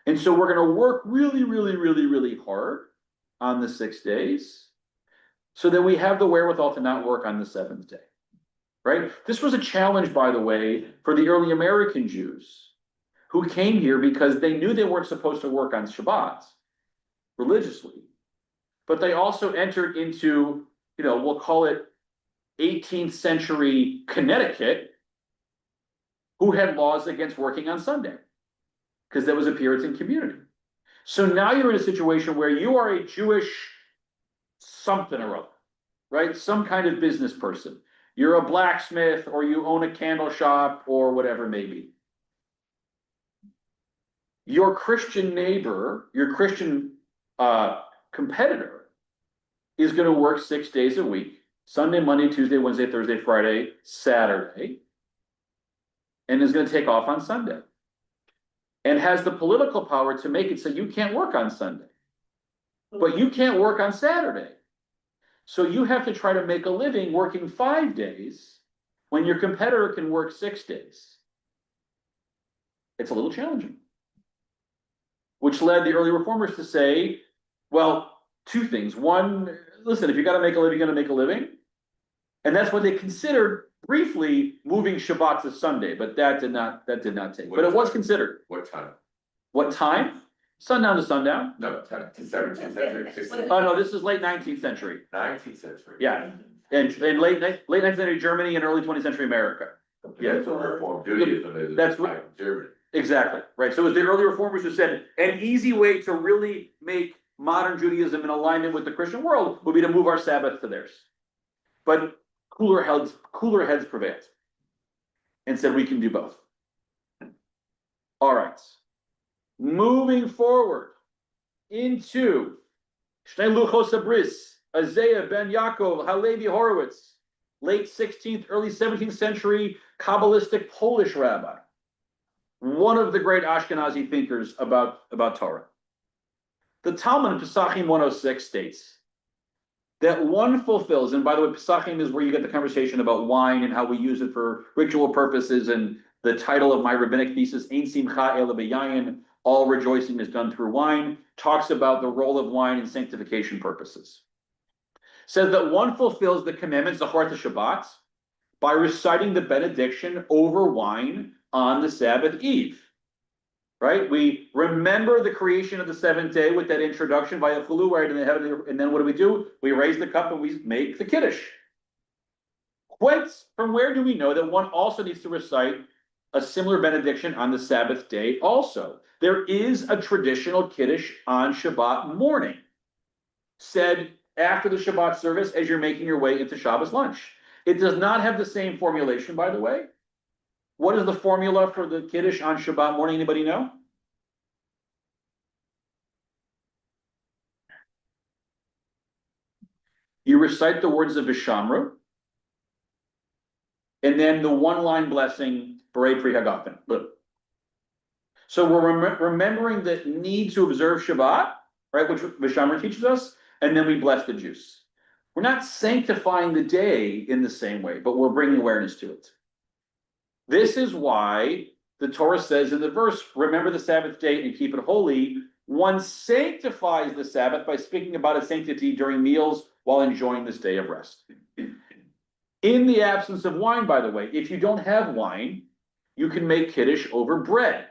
And so we're going to work really, really, really, really hard on the 6 days so that we have the wherewithal to not work on the 7th day, right? This was a challenge, by the way, for the early American Jews who came here because they knew they weren't supposed to work on Shabbat religiously, but they also entered into, we'll call it 18th century Connecticut, who had laws against working on Sunday because that was a Puritan community. So now you're in a situation where you are a Jewish something or other, right? Some kind of business person. You're a blacksmith or you own a candle shop or whatever it may be. Your Christian neighbor, your Christian competitor is going to work 6 days a week Sunday, Monday, Tuesday, Wednesday, Thursday, Friday, Saturday, and is gonna take off on Sunday. And has the political power to make it so you can't work on Sunday. But you can't work on Saturday. So you have to try to make a living working 5 days when your competitor can work 6 days. It's a little challenging. Which led the early reformers to say, well, two things. One, listen, if you gotta make a living, you're gonna make a living. And that's what they considered briefly moving Shabbat to Sunday, but that did not take, but it was considered. What time? What time? Sundown to sundown. No, 17th century, 16th, Oh, no, this is late 19th century. 19th century. Yeah, and late 19th century Germany and early 20th century America. Yeah. That's what Reform Judaism is. That's what- like Germany. Exactly, right. So it was the early reformers who said an easy way to really make modern Judaism in alignment with the Christian world would be to move our Sabbath to theirs. But cooler heads prevailed and said we can do both. All right. Moving forward into Shnei Luchos Abris, Isaiah ben Yaakov, Halevi Horowitz, late 16th, early 17th century Kabbalistic Polish rabbi. One of the great Ashkenazi thinkers about Torah. The Talmud in Pesachim 106 states that one fulfills, and by the way, Pesachim is where you get the conversation about wine and how we use it for ritual purposes, and the title of my rabbinic thesis, Ein Simcha Ela B'Yayin, all rejoicing is done through wine, talks about the role of wine in sanctification purposes. Says that one fulfills the commandments, the Zachor Shabbat, by reciting the benediction over wine on the Sabbath Eve. Right? We remember the creation of the seventh day with that introduction by a chulu, right? And then what do? We raise the cup and we make the kiddush. From where do we know that one also needs to recite a similar benediction on the Sabbath day also? There is a traditional kiddush on Shabbat morning, said after the Shabbat service as you're making your way into Shabbos lunch. It does not have the same formulation, by the way. What is the formula for the kiddush on Shabbat morning? Anybody know? You recite the words of Vishamru, and then the one-line blessing, Berei Pri Hagafen. So we're remembering the need to observe Shabbat, right, which Vishamru teaches us, and then we bless the juice. We're not sanctifying the day in the same way, but we're bringing awareness to it. This is why the Torah says in the verse, remember the Sabbath day and keep it holy. One sanctifies the Sabbath by speaking about its sanctity during meals while enjoying this day of rest. In the absence of wine, by the way, if you don't have wine, you can make kiddush over bread,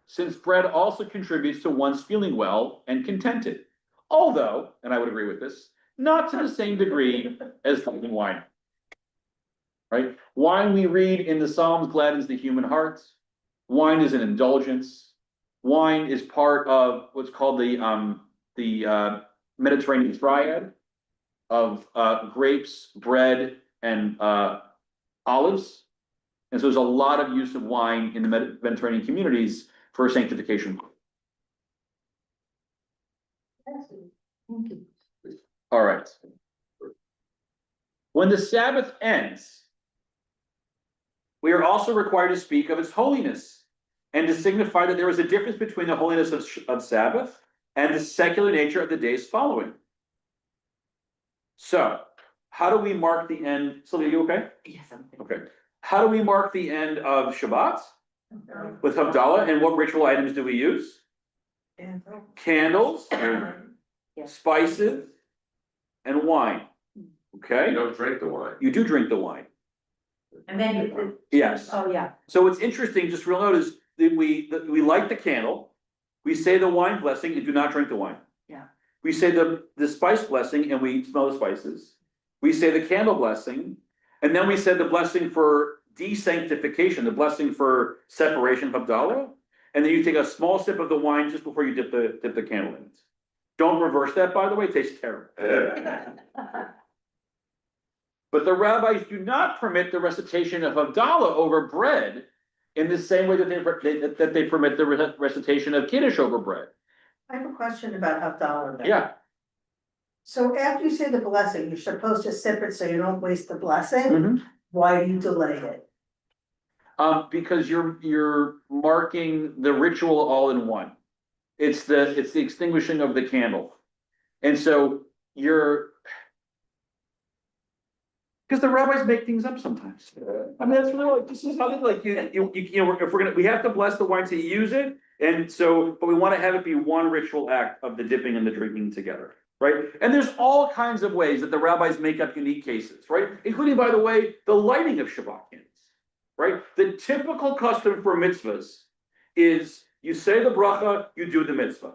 since bread also contributes to one's feeling well and contented. Although, and I would agree with this, not to the same degree as drinking wine. Right? Wine, we read in the Psalms, gladdens the human heart. Wine is an indulgence. Wine is part of what's called the Mediterranean triad of grapes, bread, and olives. And so there's a lot of use of wine in the Mediterranean communities for sanctification. All right. When the Sabbath ends, we are also required to speak of its holiness and to signify that there is a difference between the holiness of Sabbath and the secular nature of the days following. So, how do we mark the end? Sylvia, you okay? Yes, I'm Okay. How do we mark the end of Shabbat? With Havdalah, and what ritual items do we use? Candles, spices, and wine. Okay? You don't drink the wine. You do drink the wine. And then Yes. Oh, yeah. So what's interesting, just real note, is that we light the candle, we say the wine blessing and do not drink the wine. Yeah. We say the spice blessing and we smell the spices. We say the candle blessing, and then we said the blessing for desanctification, the blessing for separation of Havdalah, and then you take a small sip of the wine just before you dip the candle in it. Don't reverse that, by the way, it tastes terrible. But the rabbis do not permit the recitation of Havdalah over bread in the same way that they permit the recitation of Kiddush over bread. I have a question about Havdalah. then. Yeah, So after you say the blessing, you're supposed to sip it so you don't waste the blessing. Mhm. Why do you delay it? Because you're marking the ritual all in one. It's the extinguishing of the candle. And so because the rabbis make things up sometimes. I mean, that's really like, this is how they like, if we have to bless the wine to use it. And so, but we want to have it be one ritual act of the dipping and the drinking together, right? And there's all kinds of ways that the rabbis make up unique cases, right? Including, by the way, the lighting of Shabbat candles, right? The typical custom for mitzvahs is you say the bracha, you do the mitzvah.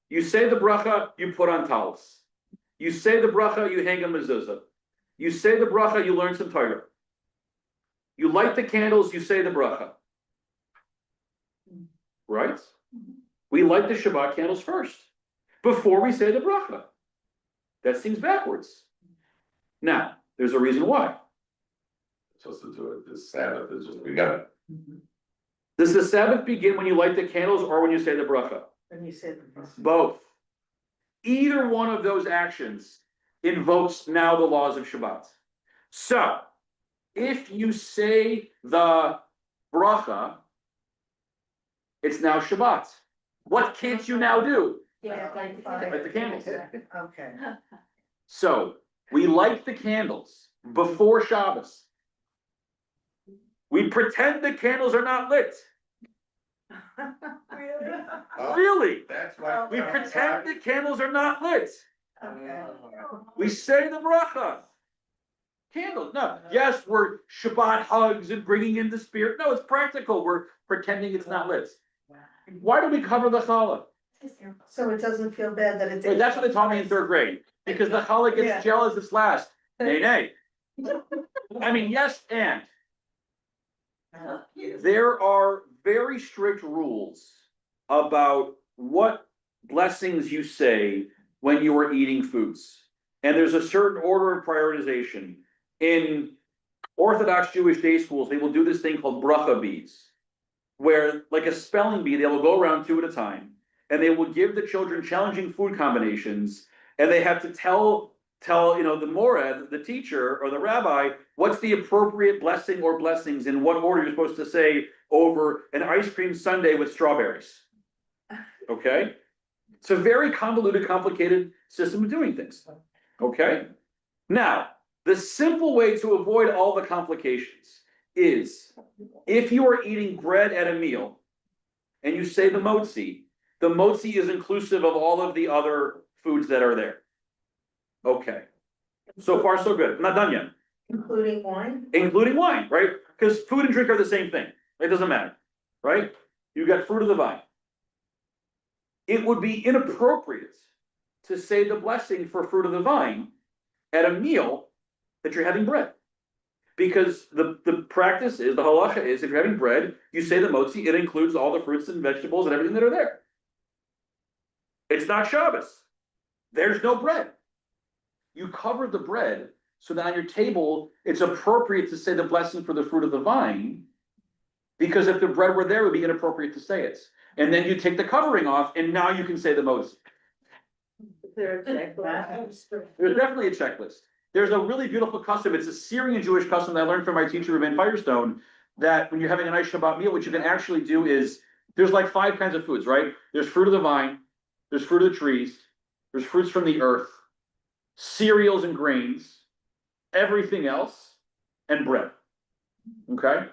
You say the bracha, you put on talis. You say the bracha, you hang a mezuzah. You say the bracha, you learn some Torah. You light the candles, you say the bracha. Right? We light the Shabbat candles first, before we say the bracha. That seems backwards. Now, there's a reason why. Supposed to do it this Sabbath, it's just, we got it. Does the Sabbath begin when you light the candles or when you say the bracha? When you say the blessing. Both. Either one of those actions invokes now the laws of Shabbat. So, if you say the bracha, it's now Shabbat. What can't you now do? Yeah, Light the candles. Okay. So, we light the candles before Shabbos. We pretend the candles are not lit. Really? Really? That's why. We pretend the candles are not lit. Okay. We say the bracha. Candles. No, yes, we're Shabbat hugs and bringing in the spirit. No, it's practical. We're pretending it's not lit. Why do we cover the challah? So it doesn't feel bad that it's. Wait, that's what they taught me in third grade. Because the challah Yeah. gets jealous it's last. Nay, nay. I mean, yes, and there are very strict rules about what blessings you say when you are eating foods. And there's a certain order of prioritization. In Orthodox Jewish day schools, they will do this thing called bracha bees, where like a spelling bee, they will go around two at a time, and they will give the children challenging food combinations, and they have to tell the mored, the teacher or the rabbi, what's the appropriate blessing or blessings in what order you're supposed to say over an ice cream sundae with strawberries. Okay? It's a very convoluted, complicated system of doing things. Okay? Now, the simple way to avoid all the complications is if you are eating bread at a meal and you say the motzi is inclusive of all of the other foods that are there. Okay. So far, so good. I'm not done yet. Including wine? Including wine, right? Because food and drink are the same thing. It doesn't matter, right? You got fruit of the vine. It would be inappropriate to say the blessing for fruit of the vine at a meal that you're having bread. Because the practice is, the halacha is, if you're having bread, you say the motzi, it includes all the fruits and vegetables and everything that are there. It's not Shabbos. There's no bread. You cover the bread so that on your table, it's appropriate to say the blessing for the fruit of the vine. Because if the bread were there, it would be inappropriate to say it. And then you take the covering off, and now you can say the motzi. There's definitely a checklist. There's a really beautiful custom. It's a Syrian Jewish custom that I learned from my teacher, Rabbi Firestone, that when you're having a nice Shabbat meal, what you can actually do is, there's like 5 kinds of foods, right? There's fruit of the vine, there's fruit of the trees, there's fruits from the earth, cereals and grains, everything else, and bread. Okay?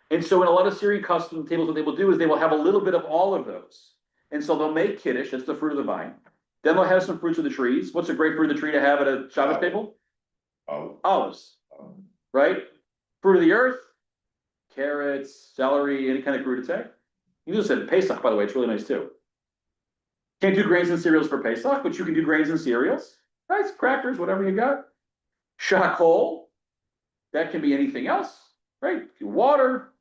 And so in a lot of Syrian custom tables, what they will do is they will have a little bit of all of those. And so they'll make kiddush, that's the fruit of the vine. Then they'll have some fruits of the trees. What's a great fruit of the tree to have at a Shabbos table? Olives, right? Fruit of the earth, carrots, celery, any kind of crudité. You just said Pesach, by the way, it's really nice too. Can't do grains and cereals for Pesach, but you can do grains and cereals. Right? Crackers, whatever you got. Shakol, that can be anything else, right? Water,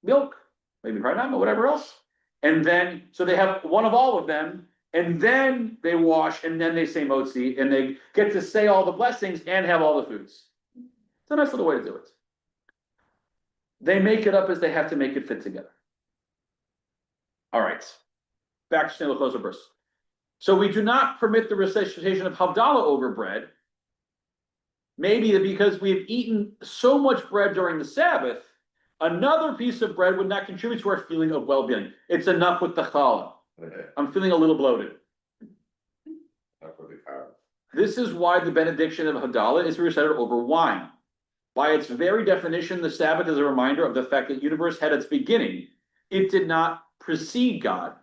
milk, maybe not, whatever else. And then, so they have one of all of them, and then they wash, and then they say motzi, and they get to say all the blessings and have all the foods. It's a nice little way to do it. They make it up as they have to make it fit together. All right, back to Shnei Luchos verse. So we do not permit the recitation of Havdalah over bread. Maybe because we've eaten so much bread during the Sabbath, another piece of bread would not contribute to our feeling of well-being. It's enough with the challah. I'm feeling a little bloated. This is why the benediction of Havdalah is recited over wine. By its very definition, the Sabbath is a reminder of the fact that the universe had its beginning. It did not precede God.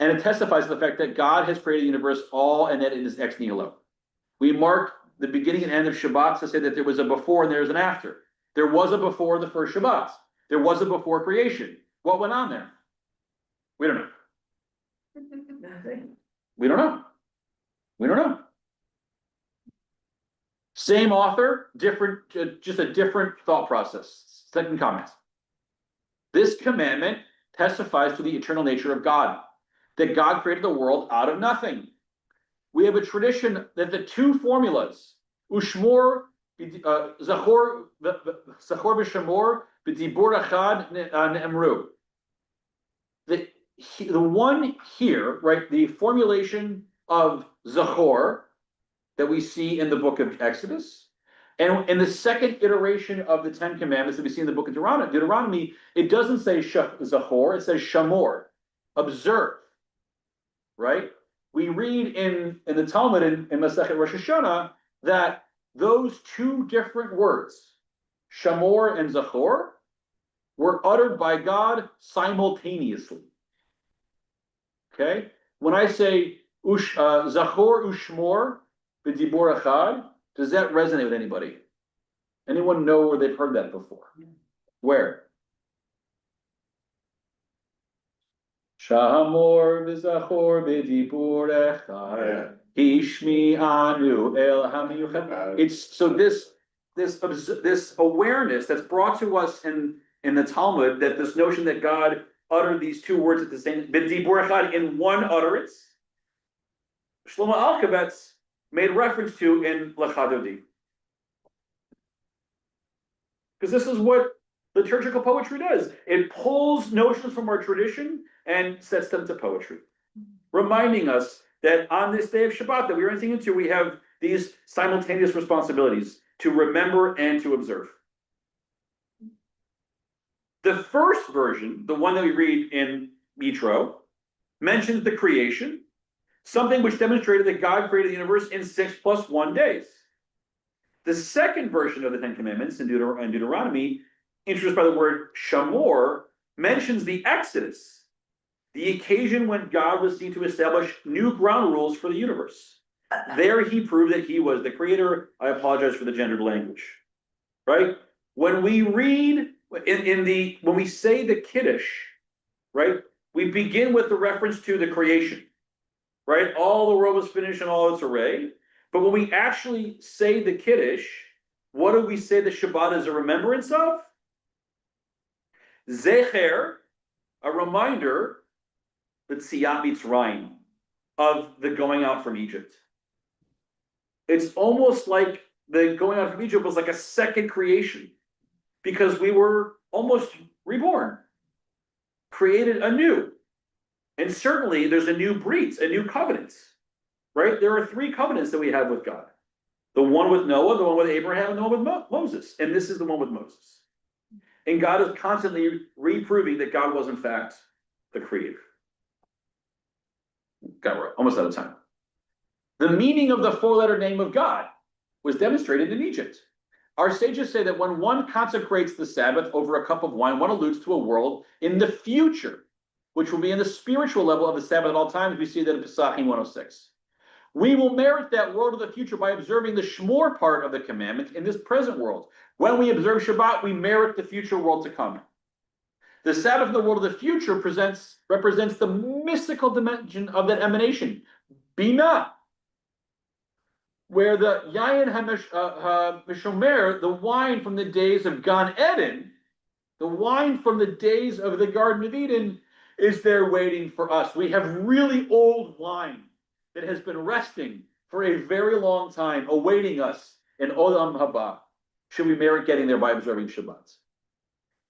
And it testifies to the fact that God has created the universe all and that it is ex nihilo. We mark the beginning and end of Shabbat to say that there was a before and there's an after. There was a before the first Shabbat. There was a before creation. What went on there? We don't know. We don't know. We don't know. Same author, different, just a different thought process. Second comment. This commandment testifies to the eternal nature of God, that God created the world out of nothing. We have a tradition that the two formulas, Ushmor, Zachor b'Shamor, b'Dibur Echad Ne'emru. The one here, right, the formulation of Zachor that we see in the book of Exodus, and in the second iteration of the Ten Commandments that we see in the book of Deuteronomy, it doesn't say Zachor, it says Shamor, observe, right? We read in the Talmud in Masechet Rosh Hashanah that those two different words, Shamor and Zachor, were uttered by God simultaneously. Okay? When I say Zachor Ushmor b'Dibur Echad, does that resonate with anybody? Anyone know where they've heard that before? Where? Shamor v'Zachor b'Dibur Echad. Hishmi anu el hamiyuchat. It's so this awareness that's brought to us in the Talmud, that this notion that God uttered these two words at the same b'Dibur Echad in one utterance, Shlomo Alkabetz made reference to in Lechadodi. Because this is what liturgical poetry does. It pulls notions from our tradition and sets them to poetry, reminding us that on this day of Shabbat that we are entering into, we have these simultaneous responsibilities to remember and to observe. The first version, the one that we read in Mitro, mentions the creation, something which demonstrated that God created the universe in 6 + 1 days. The second version of the Ten Commandments in Deuteronomy, introduced by the word Shamor, mentions the Exodus, the occasion when God was seen to establish new ground rules for the universe. There he proved that he was the creator. I apologize for the gendered language. Right? When we read when we say the Kiddush, right, we begin with the reference to the creation. Right? All the world was finished in all its array. But when we actually say the Kiddush, what do we say the Shabbat is a remembrance of? Zecher, a reminder, the Tziyat Mitzrayim, of the going out from Egypt. It's almost like the going out from Egypt was like a second creation, because we were almost reborn, created anew. And certainly there's a new breach, a new covenant, right? There are 3 covenants that we have with God. The one with Noah, the one with Abraham, and the one with Moses. And this is the one with Moses. And God is constantly reproving that God was in fact the creator. We're almost out of time. The meaning of the 4-letter name of God was demonstrated in Egypt. Our sages say that when one consecrates the Sabbath over a cup of wine, one alludes to a world in the future, which will be in the spiritual level of the Sabbath at all times. We see that in Pesachim 106. We will merit that world of the future by observing the Shmor part of the commandment in this present world. When we observe Shabbat, we merit the future world to come. The Sabbath in the world of the future represents the mystical dimension of that emanation, Bina, where the Yayin HaMishomer, the wine from the days of Gan Eden, the wine from the days of the Garden of Eden, is there waiting for us. We have really old wine that has been resting for a very long time, awaiting us in Olam Haba. Should we merit getting there by observing Shabbat?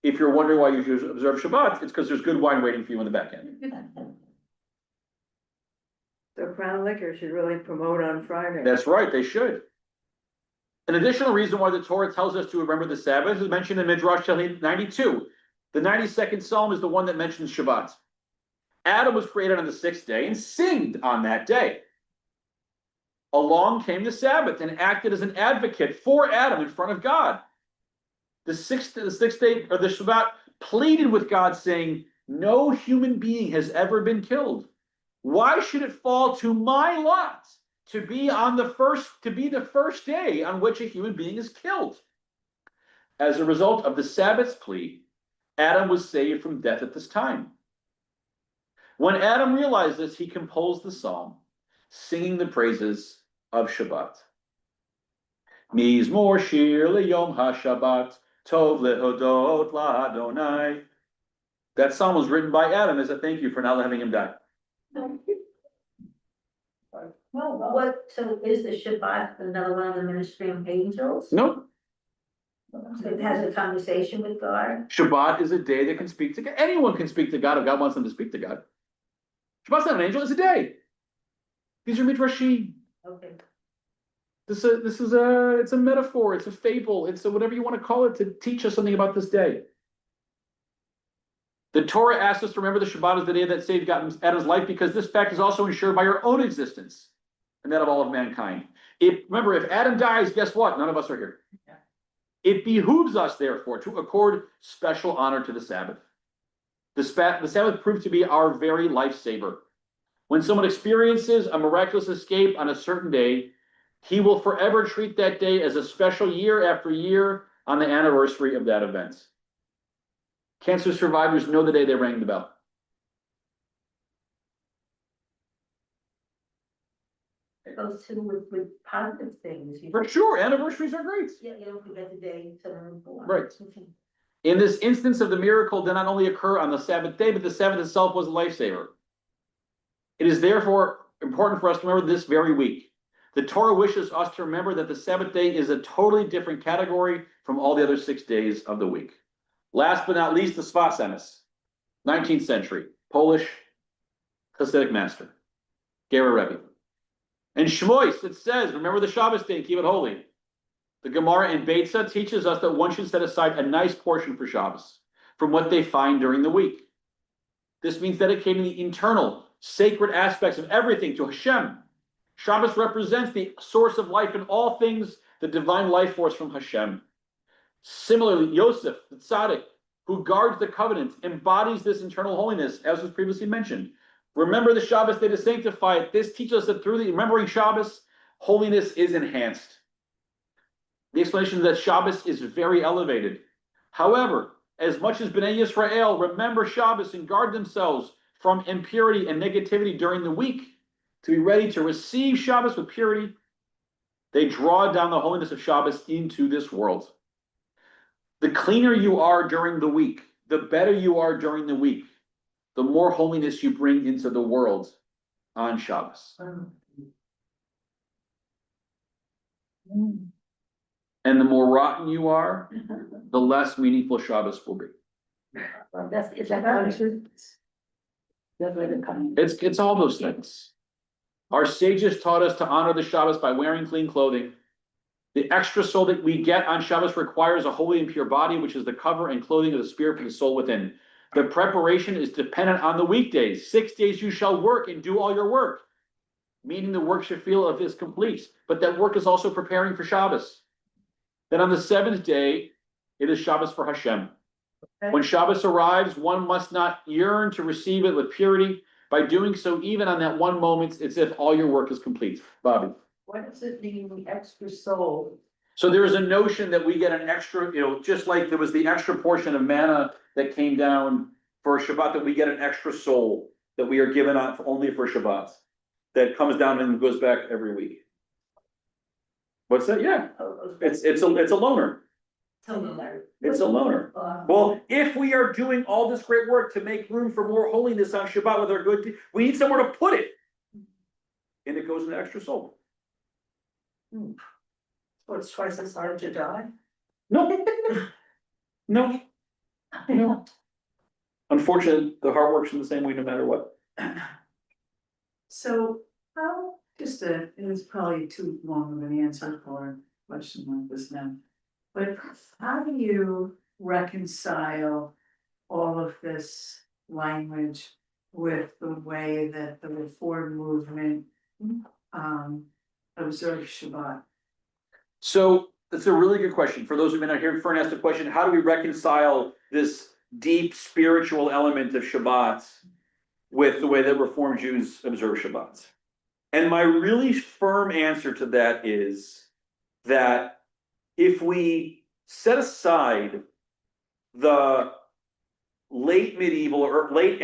If you're wondering why you should observe Shabbat, it's because there's good wine waiting for you in the back end. So Crown Liquor should really promote on Friday. That's right, they should. An additional reason why the Torah tells us to remember the Sabbath is mentioned in Midrash 92. The 92nd Psalm is the one that mentions Shabbat. Adam was created on the sixth day and sinned on that day. Along came the Sabbath and acted as an advocate for Adam in front of God. The sixth day, or the Shabbat, pleaded with God, saying, "No human being has ever been killed. Why should it fall to my lot to be the first day on which a human being is killed?" As a result of the Sabbath's plea, Adam was saved from death at this time. When Adam realized this, he composed the psalm, singing the praises of Shabbat. Mizmor shir leyom haShabbat, tov lehodot la'Adonai. That psalm was written by Adam as a thank you for not having him die. What, so is the Shabbat another one of the ministry of angels? No, So it has a conversation with God? Shabbat is a day that can speak to God. Anyone can speak to God if God wants them to speak to God. Shabbat's not an angel, it's a day. These are midrashim. Okay. It's a metaphor, it's a fable, it's whatever you want to call it to teach us something about this day. The Torah asks us to remember the Shabbat as the day that saved Adam's life because this fact is also ensured by our own existence and that of all of mankind. Remember, if Adam dies, guess what? None of us are here. Yeah. It behooves us, therefore, to accord special honor to the Sabbath. The Sabbath proved to be our very lifesaver. When someone experiences a miraculous escape on a certain day, he will forever treat that day as a special year after year on the anniversary of that event. Cancer survivors know the day they rang the bell. It goes to with positive things. For sure, anniversaries are great. Yeah, you don't forget the day someone was born. Right. In this instance of the miracle did not only occur on the Sabbath day, but the Sabbath itself was a lifesaver. It is therefore important for us to remember this very week. The Torah wishes us to remember that the Sabbath day is a totally different category from all the other 6 days of the week. Last but not least, the Sfas Emes, 19th century, Polish Hasidic master, Gera Rebbe. In Shmois, it says, remember the Shabbos day and keep it holy. The Gemara in Beitza teaches us that one should set aside a nice portion for Shabbos from what they find during the week. This means dedicating the internal, sacred aspects of everything to Hashem. Shabbos represents the source of life in all things, the divine life force from Hashem. Similarly, Yosef, the tzaddik, who guards the covenant, embodies this internal holiness, as was previously mentioned. Remember the Shabbos day to sanctify it. This teaches us that through the remembering Shabbos, holiness is enhanced. The explanation is that Shabbos is very elevated. However, as much as Bnei Yisrael remember Shabbos and guard themselves from impurity and negativity during the week, to be ready to receive Shabbos with purity, they draw down the holiness of Shabbos into this world. The cleaner you are during the week, the better you are during the week, the more holiness you bring into the world on Shabbos. And the more rotten you are, the less meaningful Shabbos will be. Is that punishment? That's where it comes. It's all those things. Our sages taught us to honor the Shabbos by wearing clean clothing. The extra soul that we get on Shabbos requires a holy and pure body, which is the cover and clothing of the spirit for the soul within. The preparation is dependent on the weekdays. 6 days you shall work and do all your work, meaning the work should feel of is complete. But that work is also preparing for Shabbos. Then on the 7th day, it is Shabbos for Hashem. When Shabbos arrives, one must not yearn to receive it with purity. By doing so, even on that one moment, it's as if all your work is complete. Bobby. What does it mean, the extra soul? So there is a notion that we get an extra, just like there was the extra portion of manna that came down for Shabbat, that we get an extra soul that we are given on only for Shabbat, that comes down and goes back every week. What's that? Yeah, it's a loner. It's a loner. Well, if we are doing all this great work to make room for more holiness on Shabbat with our good, we need somewhere to put it, and it goes in the extra soul. So it's twice as hard to die? No. No. Unfortunately, the heart works in the same way no matter what. So How, just a, it is probably too long of an answer for a question like this now. But how do you reconcile all of this language with the way that the Reform movement observes Shabbat? So that's a really good question. For those who may not hear, Fern asked the question, how do we reconcile this deep spiritual element of Shabbat with the way that Reform Jews observe Shabbat? And my really firm answer to that is that if we set aside the late medieval or late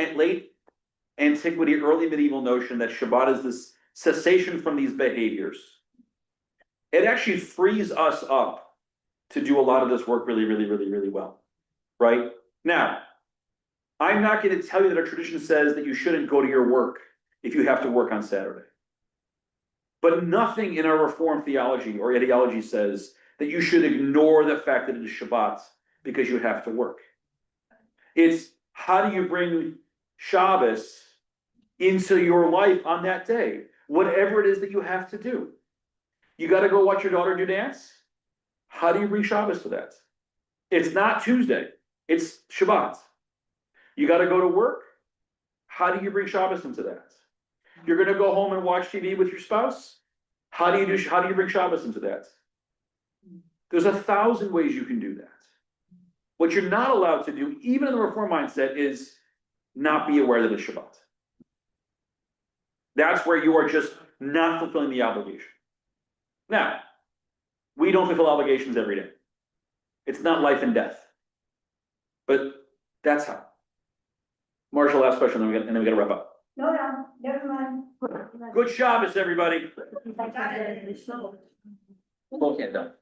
antiquity, early medieval notion that Shabbat is this cessation from these behaviors, it actually frees us up to do a lot of this work really well, right? Now, I'm not going to tell you that our tradition says that you shouldn't go to your work if you have to work on Saturday. But nothing in our Reformed theology or ideology says that you should ignore the fact that it is Shabbat because you have to work. It's how do you bring Shabbos into your life on that day, whatever it is that you have to do. You got to go watch your daughter do dance. How do you bring Shabbos to that? It's not Tuesday, it's Shabbat. You got to go to work. How do you bring Shabbos into that? You're going to go home and watch TV with your spouse. How do you bring Shabbos into that? There's 1,000 ways you can do that. What you're not allowed to do, even in the Reform mindset, is not be aware that it's Shabbat. That's where you are just not fulfilling the obligation. Now, we don't fulfill obligations every day. It's not life and death. But that's how. Marshall, last question, and then we got to wrap up. No, never mind. Good Shabbos, everybody. I got it. Well, can't done.